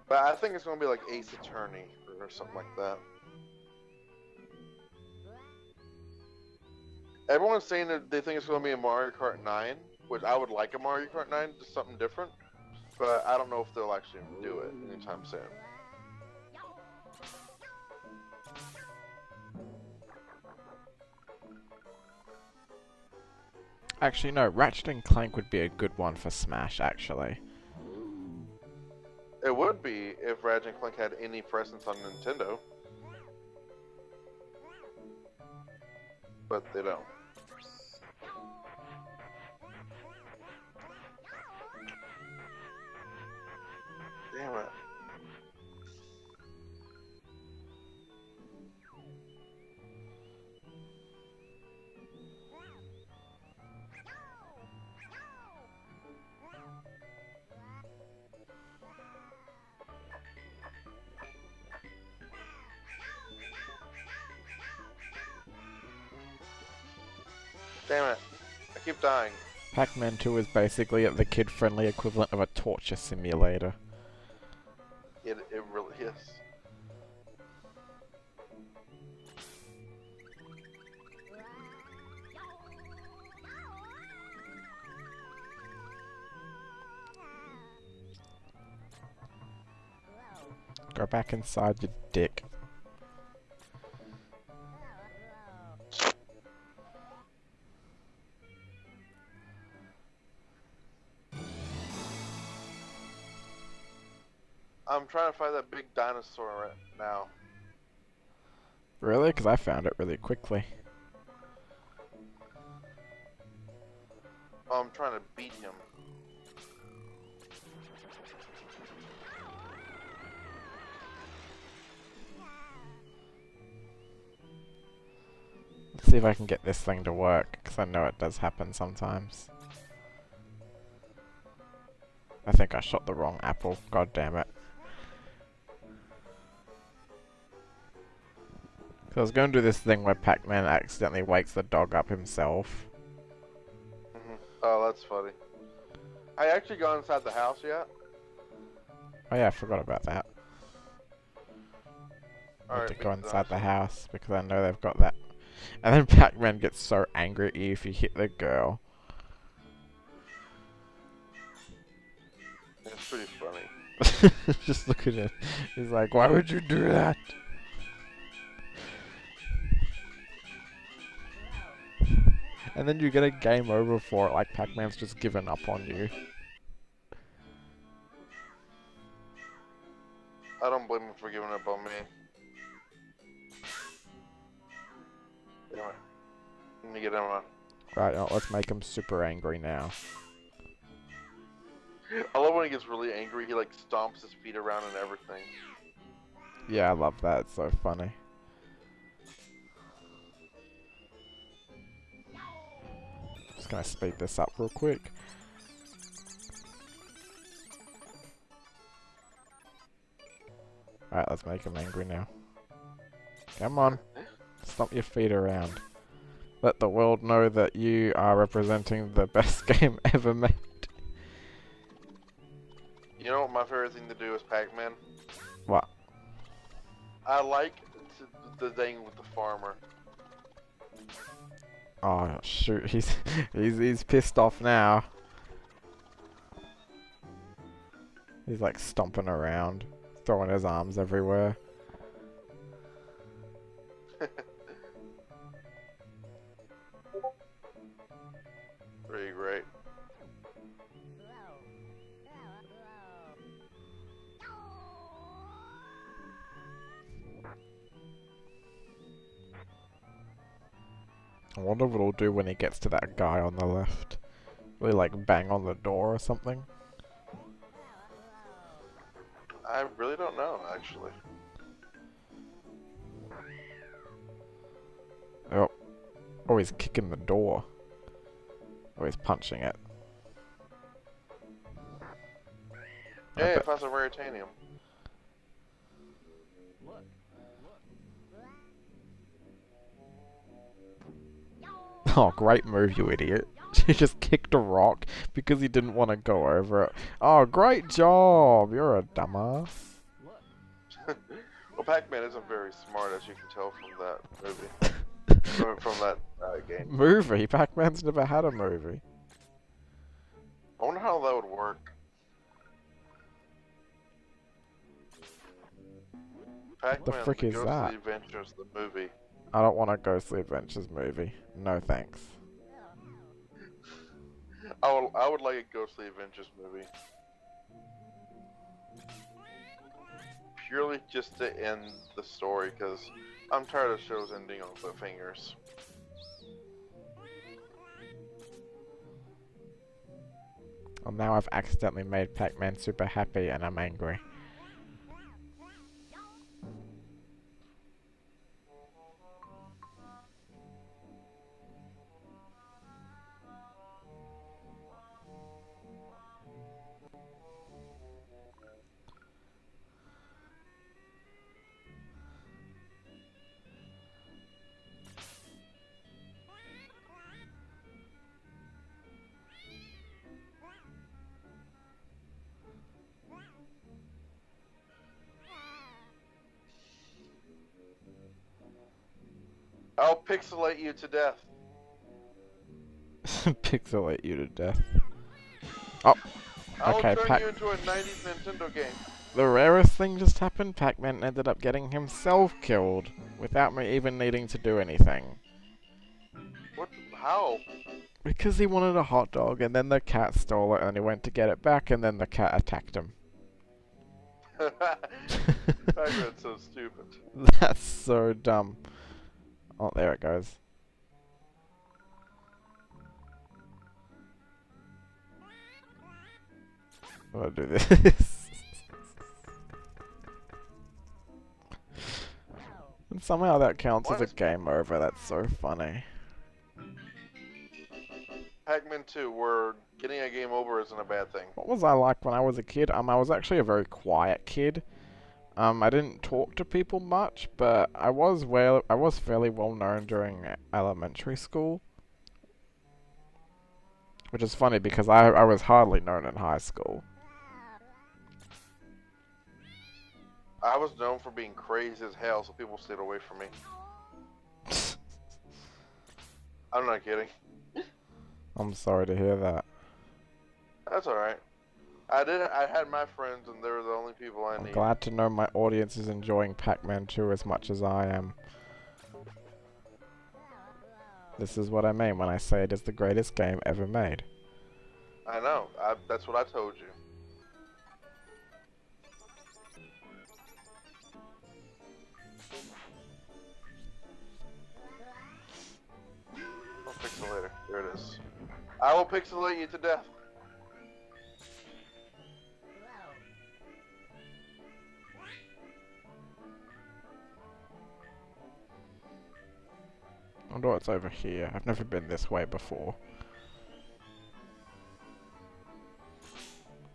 But I think it's going to be like Ace Attorney or something like that. Everyone's saying that they think it's going to be a Mario Kart 9, which I would like a Mario Kart 9, just something different. But I don't know if they'll actually do it anytime soon. Actually, no, Ratchet and Clank would be a good one for Smash, actually. It would be if Ratchet and Clank had any presence on Nintendo. But they don't. Damn it. Damn it. I keep dying. Pac-Man 2 is basically the kid-friendly equivalent of a torture simulator. It really is. Go back inside, you dick. I'm trying to find that big dinosaur right now. Really? Because I found it really quickly. Oh, I'm trying to beat him. Let's see if I can get this thing to work, because I know it does happen sometimes. I think I shot the wrong apple. God damn it. So I was going to do this thing where Pac-Man accidentally wakes the dog up himself. Oh, that's funny. I actually gone inside the house yet? Oh yeah, I forgot about that. I have Alright, to beat go the inside the dinosaur. house because I know they've got that. And then Pac-Man gets so angry at you if you hit the girl. It's pretty funny. Just look at it. He's like, why would you do that? And then you get a game over for it, like Pac-Man's just given up on you. I don't blame him for giving up on me. Anyway, let me get him on. Right, now let's make him super angry now. I love when he gets really angry, he like stomps his feet around and everything. Yeah, I love that. It's so funny. Just gonna speed this up real quick. Alright, let's make him angry now. Come on. Stomp your feet around. Let the world know that you are representing the best game ever made. You know what my favorite thing to do is Pac-Man? What? I like the thing with the farmer. Oh shoot, he's pissed off now. He's like stomping around, throwing his arms everywhere. Pretty great. I wonder what it'll do when he gets to that guy on the left. Will he like bang on the door or something? I really don't know, actually. Oh. Oh, he's kicking the door. Oh, he's punching it. Hey, I found some raritanium. Oh, great move, you idiot. He just kicked a rock because he didn't want to go over it. Oh, great job! You're a dumbass. Well, Pac-Man isn't very smart, as you can tell from that movie. from that game. Movie? Pac-Man's never had a movie. I wonder how that would work. Pac-Man, frick is Ghostly that? Adventures, the movie. I don't want a Ghostly Adventures movie. No thanks. I would like a Ghostly Adventures movie. Purely just to end the story, because I'm tired of shows ending on cliffhangers. Well, now I've accidentally made Pac-Man super happy and I'm angry. I'll pixelate you to death. Pixelate you to death. Oh, I'll okay, turn you into a 90s Nintendo game. the rarest thing just happened. Pac-Man ended up getting himself killed without me even needing to do anything. What? How? Because he wanted a hot dog, and then the cat stole it, and he went to get it back, and then the cat attacked him. Pac-Man's so stupid. That's so dumb. Oh, there it goes. I'm gonna do this. And somehow that counts as a game over. That's so funny. Pac-Man 2, where getting a game over isn't a bad thing. What was I like when I was a kid? I was actually a very quiet kid. I didn't talk to people much, but I was fairly well known during elementary school. Which is funny because I was hardly known in high school. I was known for being crazy as hell, so people stayed away from me. I'm not kidding. I'm sorry to hear that. That's alright. I had my friends, and they were the only people I I'm need. glad to know my audience is enjoying Pac-Man 2 as much as I am. This is what I mean when I say it is the greatest game ever made. I know. That's what I told you. I'll fix it later. There it is. I will pixelate you to death. I wonder what's over here. I've never been this way before.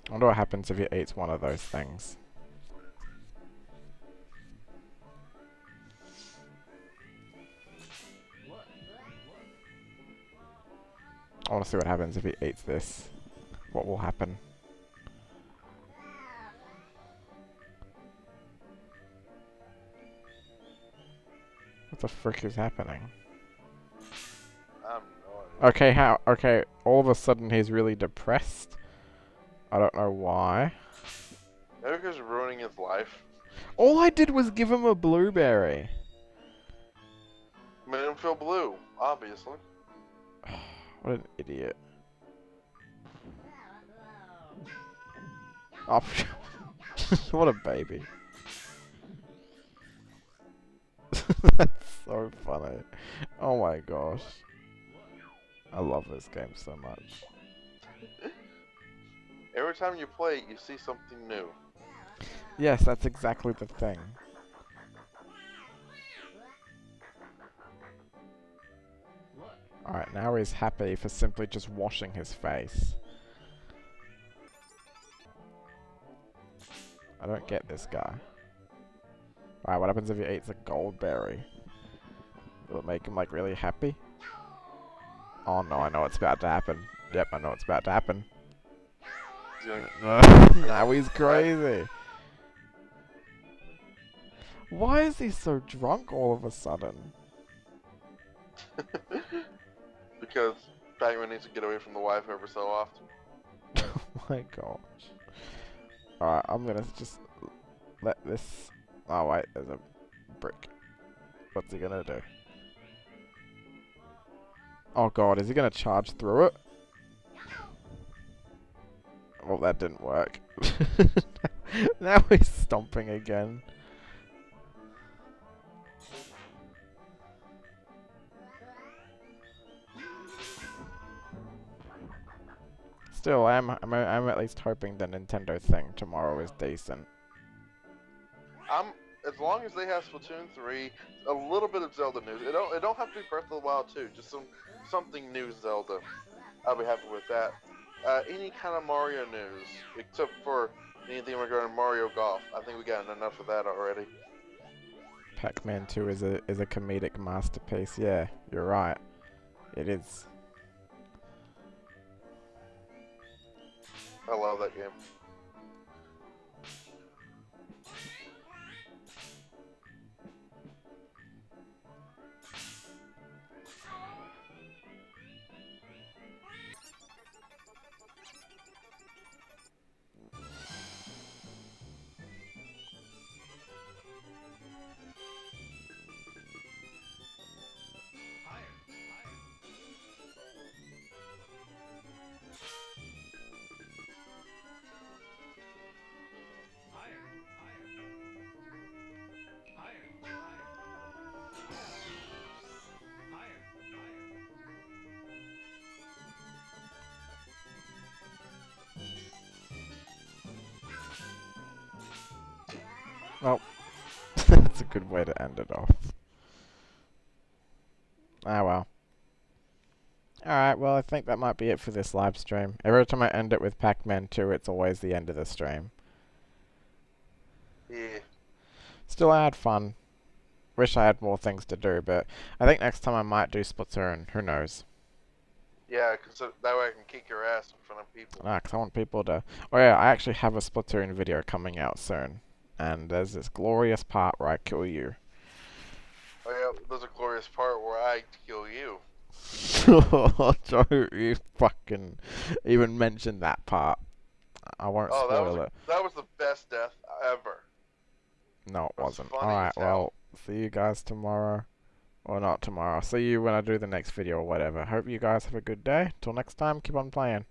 I wonder what happens if he eats one of those things. I want to see what happens if he eats this. What will happen? What the frick is happening? I have no idea. Okay, all of a sudden he's really depressed. I don't know why. Maybe because you're ruining his life. All I did was give him a blueberry. Made him feel blue, obviously. What an idiot. Oh, what a baby. That's so funny. Oh my gosh. I love this game so much. Every time you play it, you see something new. Yes, that's exactly the thing. Alright, now he's happy for simply just washing his face. I don't get this guy. Alright, what happens if he eats a gold berry? Will it make him, like, really happy? Oh no, I know what's about to happen. Yep, I know what's about to happen. Now he's crazy. Why is he so drunk all of a sudden? Because Pac-Man needs to get away from the wife ever so often. Oh my gosh. Alright, I'm gonna just let this... Oh wait, there's a brick. What's he gonna do? Oh god, is he gonna charge through it? Well, that didn't work. Now he's stomping again. Still, I'm at least hoping the Nintendo thing tomorrow is decent. As long as they have Splatoon 3, a little bit of Zelda news. It don't have to be Breath of the Wild 2, just something new Zelda. I'll be happy with that. Any kind of Mario news, except for anything regarding Mario Golf. I think we got enough of that already. Pac-Man 2 is a comedic masterpiece. Yeah, you're right. It is. I love that game. That's a good way to end it off. Ah well. Alright, well I think that might be it for this live stream. Every time I end it with Pac-Man 2, it's always the end of the stream. Yeah. Still, I had fun. Wish I had more things to do, but I think next time I might do Splatoon. Who knows? Yeah, because that way I can kick your ass in front of people. Ah, 'cause I want people to... Oh yeah, I actually have a Splatoon video coming out soon. And there's this glorious part where I kill you. Oh yeah, there's a glorious part where I kill you. Don't you fucking even mention that part. I won't spoil it. That was the best death ever. No, it That was wasn't. funny Alright, as hell. well, see you guys tomorrow. Or not tomorrow. See you when I do the next video or whatever. Hope you guys have a good day. Till next time, keep on playing.